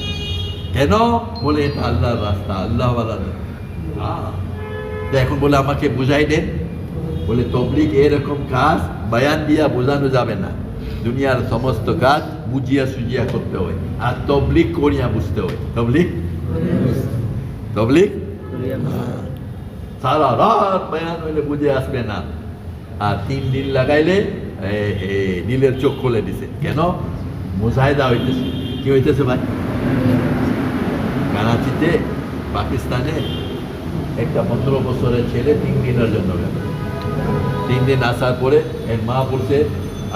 কেন? বলে এটা আল্লাহর রাস্তা, আল্লাহ ওয়ালাদের। এখন বলে আমাকে বুঝাই দেন। বলে তবলিগ এরকম কাজ বয়ান দিয়া বোঝানো যাবে না, দুনিয়ার সমস্ত কাজ বুঝিয়া সুজিয়া করতে হয়, আর তবলিগ করিয়া বুঝতে হয়। তবলিগ তবলিগ সারা রাত বয়ান হইলে বুঝে আসবে না, আর 3 দিন লাগাইলে নীলের চোখ খুলে দিছে। কেন? মুজাহিদা হইতেছে। কি হইতেছে ভাই? করাচিতে, পাকিস্তানে একটা 15 বছরের ছেলে 3 দিনের জন্য গেল। 3 দিন আসার পরে এর মা বলছে,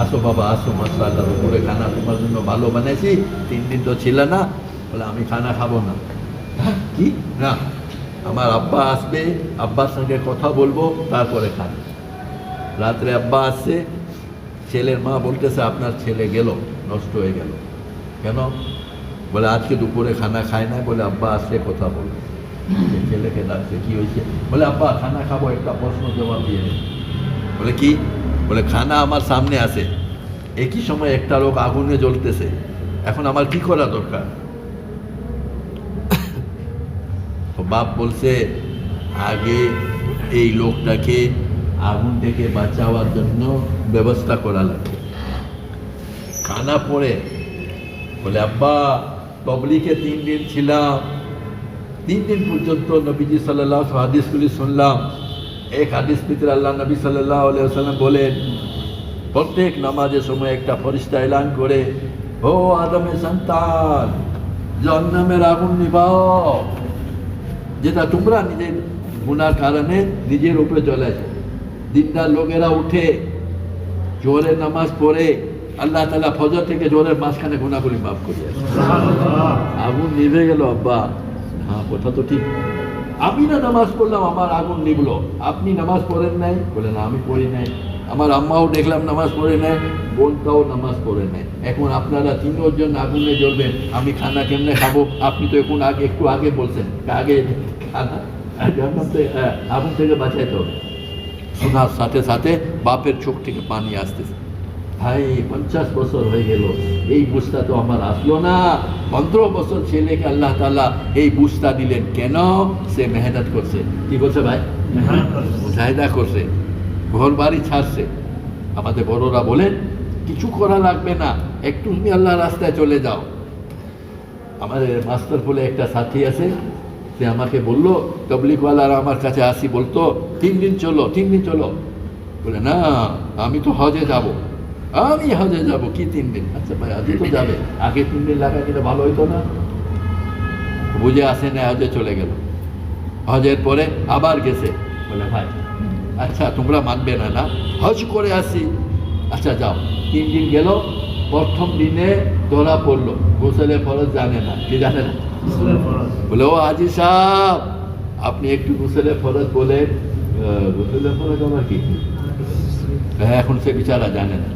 আসো বাবা আসো, মাশাআল্লাহ উপরে খানা তোমার জন্য ভালো বানাইছি, 3 দিন তো ছিল না। বলে আমি খানা খাবো না। কি না, আমার আব্বা আসবে, আব্বার সঙ্গে কথা বলবো, তারপরে খান। রাত্রে আব্বা আসছে, ছেলের মা বলতেছে আপনার ছেলে গেল, নষ্ট হয়ে গেল। কেন? বলে আজকে দুপুরে খানা খায় না, বলে আব্বা আসছে কথা বলবো। ছেলেকে ডাকছে, কি হয়েছে? বলে আব্বা খানা খাবো, একটা প্রশ্ন জবাব দিয়ে নেই। বলে কি? বলে খানা আমার সামনে আছে, একই সময় একটা লোক আগুনে জ্বলতেছে, এখন আমার কি করা দরকার? তো বাপ বলছে, আগে এই লোকটাকে আগুন থেকে বাঁচাবার জন্য ব্যবস্থা করা লাগবে, খানা পরে। বলে আব্বা তবলিগে 3 দিন ছিলাম, 3 দিন পর্যন্ত নবীজি সাল্লাল্লাহু আলাইহি হাদিসগুলি শুনলাম, এক হাদিস ভিতরে আল্লাহ নবী সাল্লাল্লাহু আলাইহি ওয়াসাল্লাম বলেন, প্রত্যেক নামাজের সময় একটা ফেরেশতা এলান করে, ও আদমের সন্তান, জাহান্নামের আগুন নিভাও, যেটা তোমরা নিজের গুনার কারণে নিজের উপরে জ্বলেছে। দিনদার লোকেরা উঠে জোরে নামাজ পড়ে আল্লাহ তাআলা ফজর থেকে জোরের মাঝখানে গুনাহগুলি মাফ করে দেয়। আগুন নিভে গেল আব্বা, হ্যাঁ কথা তো ঠিক, আমি না নামাজ পড়লাম আমার আগুন নিভলো, আপনি নামাজ পড়েন নাই? বলে না আমি পড়ি নাই। আমার আম্মাও দেখলাম নামাজ পড়ে নেয়, বোনটাও নামাজ পড়ে নেয়। এখন আপনারা তিনজন আগুনে জ্বলবেন, আমি খানা কেমনে খাবো? আপনি তো এখন একটু আগে বলছেন আগে খানা আগুন থেকে বাঁচাইতে হবে। শোনার সাথে সাথে বাপের চোখ থেকে পানি আসতেছে, ভাই 50 বছর হয়ে গেল, এই বুঝটা তো আমার আসলো না। 15 বছর ছেলেকে আল্লাহ তাআলা এই বুঝটা দিলেন, কেন? সে মেহনত করছে। কি করছে ভাই? মুজাহিদা করছে, ঘর বাড়ি ছাড়ছে। আমাদের বড়রা বলেন কিছু করা লাগবে না, একটু তুমি আল্লাহ রাস্তায় চলে যাও। আমাদের মাস্টার বলে একটা সাথী আছে, সে আমাকে বললো, তবলিগওয়ালারা আমার কাছে আসি বলতো 3 দিন চলো, 3 দিন চলো। বলে না আমি তো হজে যাব। আমি হজে যাব, কি 3 দিন? আচ্ছা ভাই হজে তো যাবে, আগে 3 দিন লাগা দিলে ভালো হইতো না? বুঝে আসে না, হজে চলে গেল। হজের পরে আবার গেছে, বলে ভাই আচ্ছা তোমরা মানবে না না, হজ করে আসি। আচ্ছা যাও। 3 দিন গেল, প্রথম দিনে ধরা পড়লো গোসলের ফরজ জানে না। কি জানে না? বলে ও হাজি সাহেব আপনি একটু গোসলের ফরজ বলেন। গোসলের ফরজ আমার কি? হ্যাঁ, এখন সে বিচারা জানে না।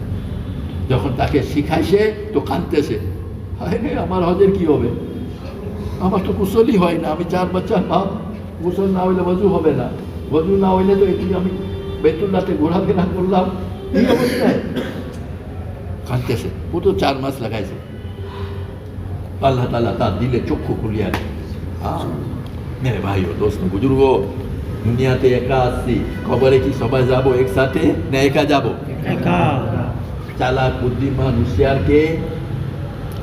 যখন তাকে শিখাইছে তো কাঁদতেছে, আমার হজের কি হবে? আমার তো গোসলই হয় না, আমি 4 বাচ্চার বাপ, গোসল না হইলে ওযু হবে না, ওযু না হইলে তো একটু আমি বেতুল্লাতে ঘোরাফেরা করলাম, এই অবস্থায় কাঁদতেছে। ও তো 4 মাস লাগাইছে। আল্লাহ তাআলা তার দিলে চক্ষু খুলিয়া দেয়। মেরে ভাই ও দোস্ত বুজুর্গ, দুনিয়াতে একা আসছি, খবরে কি সবাই যাবো একসাথে না একা যাবো? একা। চালাক বুদ্ধিমান হুঁশিয়ারকে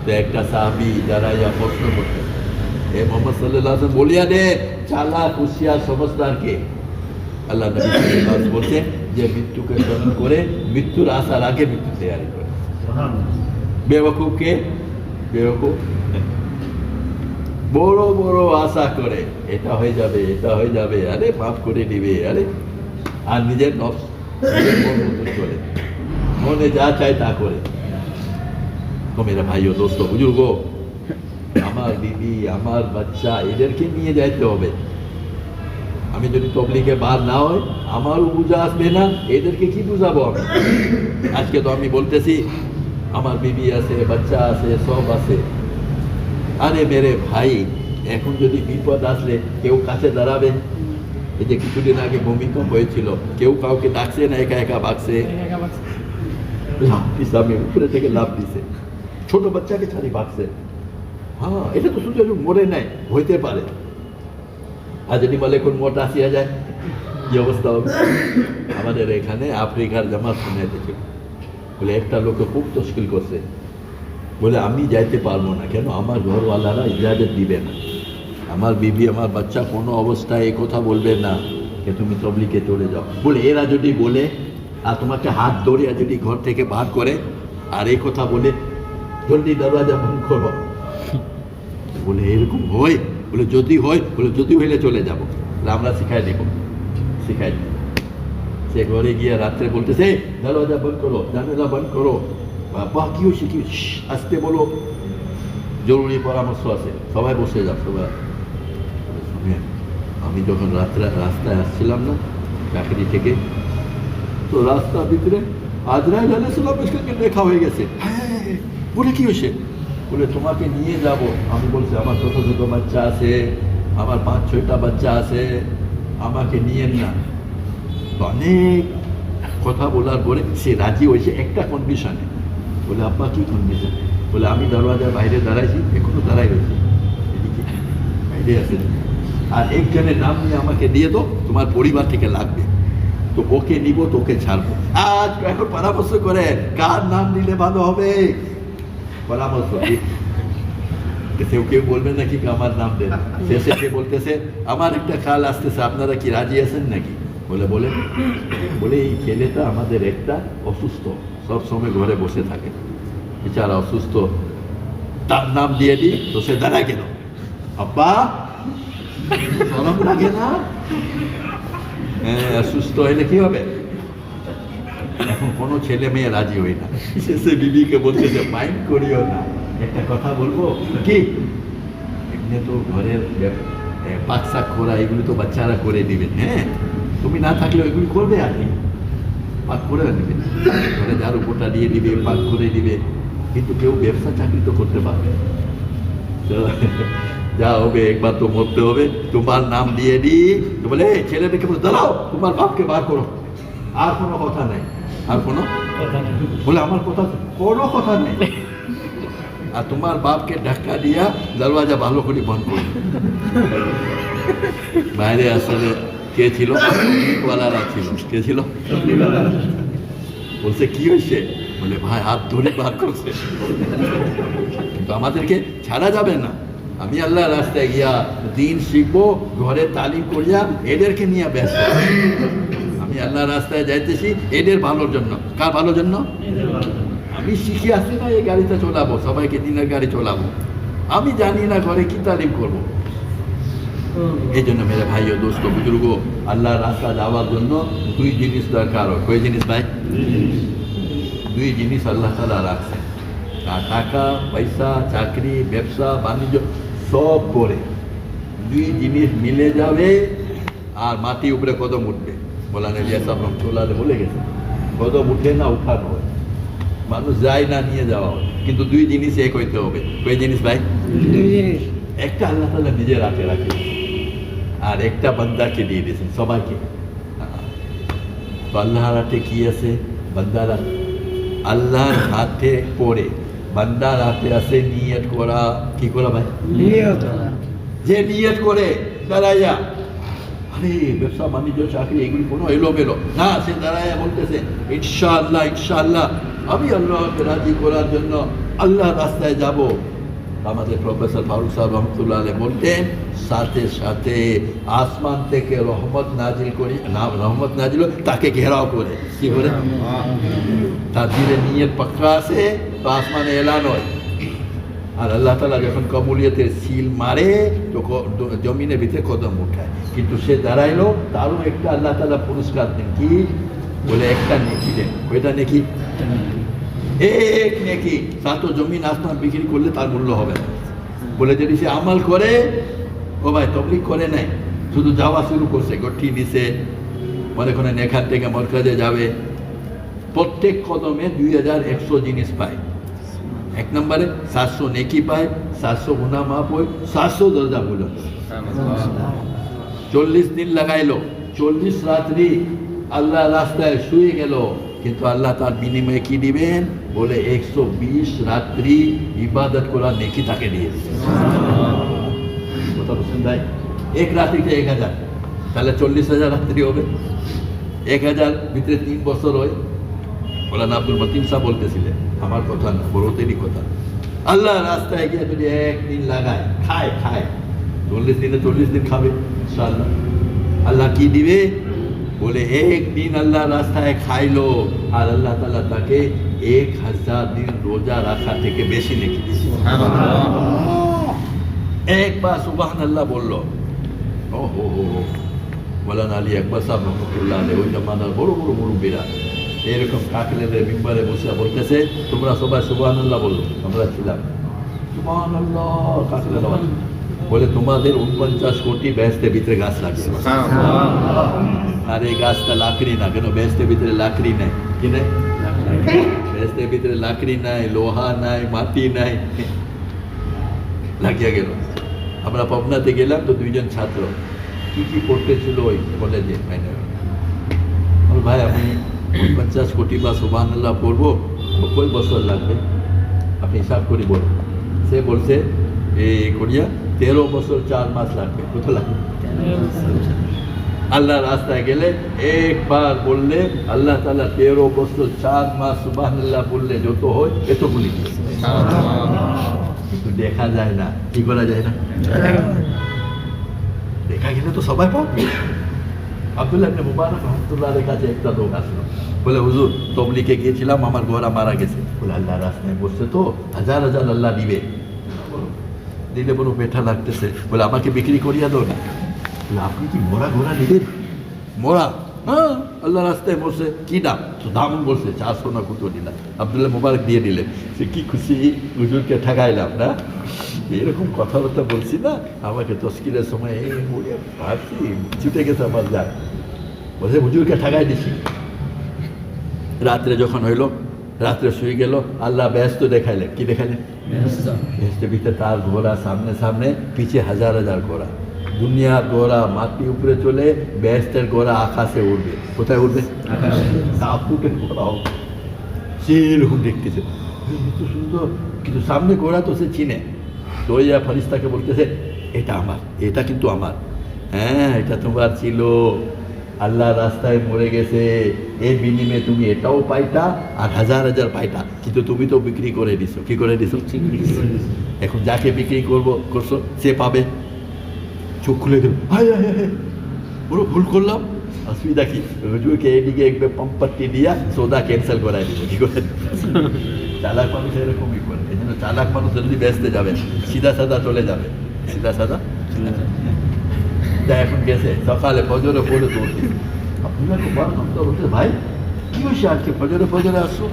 তো একটা সাহাবী দাঁড়াইয়া প্রশ্ন করতে, এ মোহাম্মদ সাল্লাল্লাহু আলাইহি ওয়াসাল্লাম বলিয়া দেন চালাক হুঁশিয়ার সমঝদারকে? আল্লাহ নবী সাল্লাল্লাহু আলাইহি ওয়াসাল্লাম বলছেন যে মৃত্যুকে স্মরণ করে মৃত্যুর আসার আগে মৃত্যু তৈরি করে। বেওয়াকুফকে? বেওয়াকুফ বড় বড় আশা করে এটা হয়ে যাবে, এটা হয়ে যাবে, আরে মাফ করে দিবে, আরে আর নিজের নফস করে মনে যা চায় তা করে। তো মেরা ভাই ও দোস্ত বুজুর্গ, আমার বিবি আমার বাচ্চা এদেরকে নিয়ে যাইতে হবে। আমি যদি তবলিগে বার না হয় আমারও বুঝা আসবে না, এদেরকে কি বুঝাবো আমি? আজকে তো আমি বলতেছি আমার বিবি আছে, বাচ্চা আছে, সব আছে। আরে মেরে ভাই, এখন যদি বিপদ আসলে কেউ কাছে দাঁড়াবে? এই যে কিছুদিন আগে ভূমিকম্প হয়েছিল, কেউ কাউকে ডাকছে না, একা একা ভাগছে, লাভ দিছে, আমি উপরে থেকে লাভ দিছে, ছোট বাচ্চাকে ছাড়ি ভাগছে। হ্যাঁ, এটা তো শুধু মরে নাই, হইতে পারে। আর যদি বলে কোন মোট আসিয়া যায়, কি অবস্থা হবে? আমাদের এখানে আফ্রিকার জামাত শুনাইতে ছিল, বলে একটা লোকে খুব তশকিল করছে, বলে আমি যাইতে পারবো না। কেন? আমার ঘরওয়ালারা ইজাজত দিবে না, আমার বিবি আমার বাচ্চা কোনো অবস্থায় এই কথা বলবে না যে তুমি তবলিগে চলে যাও। বলে এরা যদি বলে আর তোমাকে হাত ধরে যদি ঘর থেকে বার করে আর এই কথা বলে জলদি দরওয়াজা বন্ধ করো, বলে এরকম হয়? বলে যদি হয়, বলে যদি হইলে চলে যাবো। আমরা শিখাই দেব, শিখাই দেব। সে ঘরে গিয়ে রাত্রে বলতেছে দরওয়াজা বন্ধ করো, জানালা বন্ধ করো। বাবা কি হয়েছে, কি আসতে বলো, জরুরি পরামর্শ আছে, সবাই বসে যাও। সবাই আমি যখন রাস্তায় আসছিলাম না চাকরি থেকে, তো রাস্তার ভিতরে আজরাইল আলাইহিস সালামের সঙ্গে দেখা হয়ে গেছে। হ্যাঁ, বলে কি হয়েছে? বলে তোমাকে নিয়ে যাব। আমি বলছি আমার ছোটো ছোটো বাচ্চা আছে, আমার 5-6টা বাচ্চা আছে, আমাকে নিয়েন না। অনেক কথা বলার পরে সে রাজি হয়েছে একটা কন্ডিশনে। বলে আব্বা কি কন্ডিশন? বলে আমি দরওয়াজার বাইরে দাঁড়াইছি, এখনো দাঁড়াই রয়েছি, এদিকে বাইরে আছে, আর একজনের নাম নিয়ে আমাকে দিয়ে দাও, তোমার পরিবার থেকে লাগবে, তো ওকে নিব, তোকে ছাড়বো। আজ এখন পরামর্শ করে কার নাম নিলে ভালো হবে, পরামর্শ কেউ বলবেন নাকি আমার নাম দেন। শেষে কে বলতেছে আমার একটা খাল আসতেছে, আপনারা কি রাজি আছেন নাকি? বলে বলে বলে এই ছেলেটা আমাদের একটা অসুস্থ, সব সময় ঘরে বসে থাকে, বেচারা অসুস্থ, তার নাম দিয়ে দিই তো সে দাঁড়ায় কেন? আব্বা শরম লাগে না? হ্যাঁ, সুস্থ হইলে কি হবে? এখন কোনো ছেলে মেয়ে রাজি হয় না, শেষে বিবিকে বলছে যে মাইন্ড করিও না, একটা কথা বলবো কি, এমনি তো ঘরের পাক শাক করা এগুলি তো বাচ্চারা করে দিবেন, হ্যাঁ তুমি না থাকলে ওইগুলি করবে আর কি, পাক করে দিবে, ঘরে ঝাড়ু পোটা দিয়ে দিবে, পাক করে দিবে, কিন্তু কেউ ব্যবসা চাকরি তো করতে পারবে না। তো যা হবে একবার তো মরতে হবে, তোমার নাম দিয়ে দিই তো বলে ছেলেটাকে বলে দাঁড়াও, তোমার বাপকে বার করো, আর কোনো কথা নেই, আর কোনো বলে আমার কথা কোনো কথা নেই, আর তোমার বাপকে ধাক্কা দিয়া দরওয়াজা ভালো করে বন্ধ করো। বাইরে আসলে কে ছিল? ওয়ালারা ছিল। কে ছিল? বলছে কি হয়েছে? বলে ভাই হাত ধরে বার করছে, কিন্তু আমাদেরকে ছাড়া যাবে না, আমি আল্লাহ রাস্তায় গিয়া দিন শিখবো, ঘরে তালিম করিয়া এদেরকে নিয়ে ব্যস্ত, আমি আল্লাহ রাস্তায় যাইতেছি এদের ভালোর জন্য। কার ভালোর জন্য? আমি শিখে আসি না এই গাড়িটা চলাবো, সবাইকে দিনের গাড়ি চলাবো, আমি জানি না ঘরে কি তালিম করবো। এই জন্য মেরে ভাই ও দোস্ত বুজুর্গ, আল্লাহ রাস্তা যাওয়ার জন্য দুই জিনিস দরকার হয়। কই জিনিস ভাই? দুই জিনিস আল্লাহ তাআলা রাখছে, টাকা পয়সা, চাকরি, ব্যবসা বাণিজ্য সব করে দুই জিনিস মিলে যাবে আর মাটি উপরে কদম উঠবে। বলান সব রহমতুল্লাহ বলে গেছে, কদম উঠে না উঠানো হয়, মানুষ যায় না নিয়ে যাওয়া হয়, কিন্তু দুই জিনিস এক হইতে হবে। কই জিনিস ভাই? একটা আল্লাহ তাআলা নিজের হাতে রাখে আর একটা বান্দাকে দিয়ে দিয়েছেন, সবাইকে। তো আল্লাহর হাতে কি আছে? বান্দার আল্লাহর হাতে পড়ে বান্দার হাতে আছে নিয়ত করা। কি করা ভাই? নিয়ত। যে নিয়ত করে দাঁড়াইয়া, আরে ব্যবসা বাণিজ্য চাকরি এগুলি কোনো এলোমেলো না, সে দাঁড়াইয়া বলতেছে ইনশাআল্লাহ ইনশাআল্লাহ আমি আল্লাহকে রাজি করার জন্য আল্লাহর রাস্তায় যাব। আমাদের প্রফেসর ফারুক সাহেব রহমতুল্লাহ আলাইহি বলতেন, সাথে সাথে আসমান থেকে রহমত নাজিল করি, রহমত নাজিল তাকে ঘেরাও করে। কি করে? তার দিলে নিয়ত পাক্কা আছে তো আসমানে এলান হয়, আর আল্লাহ তাআলা যখন কবুলিয়তের সিল মারে তো জমিনের ভিতরে কদম উঠায়। কিন্তু সে দাঁড়াইলো, তারও একটা আল্লাহ তাআলা পুরস্কার দেন, কি বলে? একটা নেকি দেন। কয়টা নেকি? এক নেকি, সাতো জমিন আসমান বিক্রি করলে তার মূল্য হবে না। বলে যদি সে আমল করে, ও ভাই তবলিগ করে নাই, শুধু যাওয়া শুরু করছে, গঠি নিছে, মনে করেন এখান থেকে মরকাজে যাবে, প্রত্যেক কদমে 2100 জিনিস পায়। এক নম্বরে 700 নেকি পায়, 700 গুনাহ মাফ হয়, 700 দরজা বুলন্দ। 40 দিন লাগাইলো, 40 রাত্রি আল্লাহ রাস্তায় শুয়ে গেল, কিন্তু আল্লাহ তার বিনিময়ে কি দিবেন? বলে 120 রাত্রি ইবাদত করার নেকি তাকে দিয়েছে। কথা বুঝছেন ভাই? এক রাত্রিতে 1000, তাহলে 40,000 রাত্রি হবে। 1000 ভিতরে 3 বছর হয়। মৌলানা আব্দুল মতিন সাহেব বলতেছিলেন, আমার কথা না, বড়দেরই কথা, আল্লাহ রাস্তায় গিয়ে যদি একদিন লাগায়, খায় 40 দিনে 40 দিন খাবে ইনশাআল্লাহ। আল্লাহ কি দিবে? বলে একদিন আল্লাহ রাস্তায় খাইলো আর আল্লাহ তাআলা তাকে 1000 দিন রোজা রাখা থেকে বেশি নেকি দিয়েছে। একবার সুবহানাল্লাহ বললো, ও হো হো, মৌলানা আলী আকবর সাহেব রহমতুল্লাহ আলাইহি ওই জামানার বড় বড় মুরব্বিরা এরকম কাকলেদের মিম্বারে বসে বলতেছে, তোমরা সবাই সুবহানাল্লাহ বলো। আমরা ছিলাম সুবহানাল্লাহ, কাকলেরা বলে তোমাদের 49 কোটি বেহেশতের ভিতরে গাছ লাগছে, আর এই গাছটা লাকড়ি না কেন? বেহেশতের ভিতরে লাকড়ি নাই, কি নাই? বেহেশতের ভিতরে লাকড়ি নাই, লোহা নাই, মাটি নাই, লাগিয়া গেল। আমরা পাবনাতে গেলাম তো 2জন ছাত্র কি পড়তেছিল ওই কলেজে, ভাই আমি 50 কোটি বা সুবহানাল্লাহ পড়বো, কয় বছর লাগবে আপনি হিসাব করি বলুন। সে বলছে এই করিয়া 13 বছর 4 মাস লাগবে। কত লাগবে? আল্লাহ রাস্তায় গেলে একবার বললে আল্লাহ তাআলা 13 বছর 4 মাস সুবহানাল্লাহ বললে যত হয় এতগুলি, কিন্তু দেখা যায় না। কি করা যায় না? দেখা গেলে তো সবাই পাবে। আব্দুল্লাহ ইবনে মুবারক রহমতুল্লাহর কাছে একটা লোক আসলো, বলে হুজুর তবলিগে গিয়েছিলাম, আমার ঘোড়া মারা গেছে। বলে আল্লাহ রাস্তায় বসছে তো হাজার হাজার আল্লাহ দিবে, দিলে বড় পেঠা লাগতেছে, বলে আমাকে বিক্রি করিয়া দাও না। বলে আপনি কি মোরা ঘোড়া নেবেন? মোরা? হ্যাঁ, আল্লাহ রাস্তায় বসে কি দাম? তো দাম বলছে 400 না কত দিলাম। আব্দুল্লাহ মুবারক দিয়ে দিলেন। সে কি খুশি, হুজুরকে ঠেকাইলাম না, এরকম কথাবার্তা বলছি না, আমাকে তস্কিরের সময় এই বলে ভাবছি ছুটে গেছে আমার যাক, বলছে হুজুরকে ঠেকাই দিছি। রাত্রে যখন হইল, রাত্রে শুয়ে গেল, আল্লাহ ব্যস্ত দেখাইলেন। কি দেখাইলেন? ব্যস্তের ভিতরে তার ঘোড়া সামনে সামনে, পিছে হাজার হাজার ঘোড়া। দুনিয়ার ঘোড়া মাটি উপরে চলে, ব্যস্তের ঘোড়া আকাশে উঠবে। কোথায় উঠবে? ফুটের ঘোড়া হবে, সেরকম দেখতেছে, এত সুন্দর। কিন্তু সামনে ঘোড়া তো সে চিনে, তো ওই ফারিস্তাকে বলতেছে এটা আমার, এটা কিন্তু আমার। হ্যাঁ, এটা তোমার ছিল, আল্লাহ রাস্তায় মরে গেছে, এর বিনিময়ে তুমি এটাও পাইতা আর হাজার হাজার পাইতা, কিন্তু তুমি তো বিক্রি করে দিছো। কি করে দিছো? এখন যাকে বিক্রি করছো সে পাবে। চোখ খুলে দেব, হায় হায় হায়, পুরো ভুল করলাম। অসুবিধা কি? হুজুরকে এদিকে একবার পাম্পারটি দিয়া সৌদা ক্যান্সেল করাই দিল। কি করে? চালাক মানুষ এরকমই করে। এই জন্য চালাক মানুষ যদি ব্যস্ত যাবে, সিধা সাদা চলে যাবে, সিধা সাদা। তা এখন গেছে সকালে ফজরে পড়ে দৌড়তে, আপনারা বলতে ভাই কি হয়েছে আজকে ফজরে আসছো?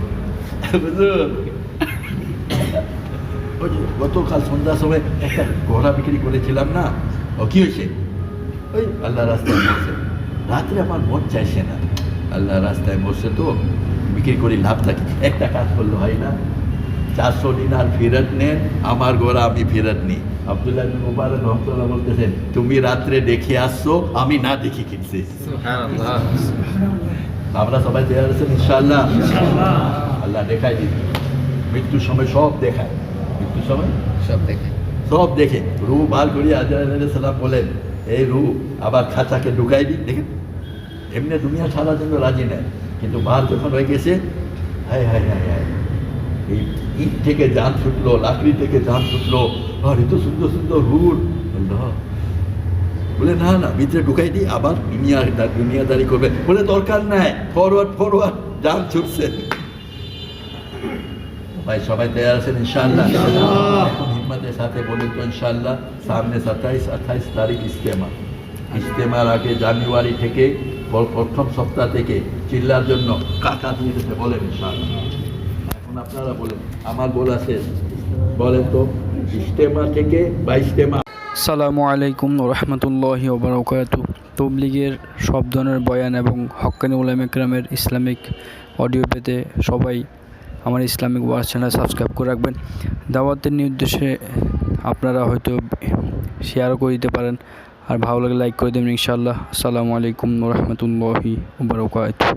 গতকাল সন্ধ্যার সময় একটা ঘোড়া বিক্রি করেছিলাম না, ও কি হয়েছে? ওই আল্লাহ রাস্তায় বসে, রাত্রে আমার মন চাইছে না, আল্লাহ রাস্তায় বসে তো বিক্রি করি লাভ থাকে। একটা কাজ করলে হয় না, 400 দিনার ফেরত নেন, আমার ঘোড়া আমি ফেরত নিই। আব্দুল্লাহ ইবনে মুবারক রহমতুল্লাহ বলতেছেন, তুমি রাত্রে দেখে আসছো, আমি না দেখি কিনছি। আমরা সবাই তৈরি আছেন ইনশাআল্লাহ? আল্লাহ দেখাই দিন, মৃত্যুর সময় সব দেখায়, মৃত্যুর সময় সব দেখে। রু বার করিয়া আজরাইল আলাইহিস সালাম বলেন, এই রু আবার খাঁচাকে ঢুকাই দিই। দেখেন, এমনি দুনিয়া ছাড়ার জন্য রাজি নেয়, কিন্তু বার যখন হয়ে গেছে, হায় হায় হায় হায়, এই ইট থেকে জান ছুটলো, লাকড়ি থেকে জান ছুটলো, আর এত সুন্দর সুন্দর হুর। বলে না না, ভিতরে ঢুকাই দিই, আবার দুনিয়াদারি করবে। বলে দরকার নাই, ফরওয়ার্ড জান ছুটছে। ভাই সবাই তৈরি আছেন ইনশাআল্লাহ? এখন হিম্মতের সাথে বলুন তো ইনশাআল্লাহ। সামনে 27-28 তারিখ ইজতেমার আগে জানুয়ারি থেকে প্রথম সপ্তাহ থেকে চিল্লার জন্য কাকা দিয়ে যেতে বলেন ইনশাআল্লাহ। এখন আপনারা বলেন, আমার বলা শেষ, বলেন তো ইজতেমা থেকে বা ইজতেমা। আসসালামু আলাইকুম রহমতুল্লাহি ওয়া বারাকাতুহু। তবলিগের সব ধরনের বয়ান এবং হক্কানি উলামা ইকরামের ইসলামিক অডিও পেতে সবাই আমার ইসলামিক ওয়াচ চ্যানেল সাবস্ক্রাইব করে রাখবেন। দাওয়াতের নির্দেশে আপনারা হয়তো শেয়ারও করে দিতে পারেন, আর ভালো লাগলে লাইক করে দেবেন ইনশাআল্লাহ। আসসালামু আলাইকুম রহমতুল্লাহি ওয়া বারাকাতুহু।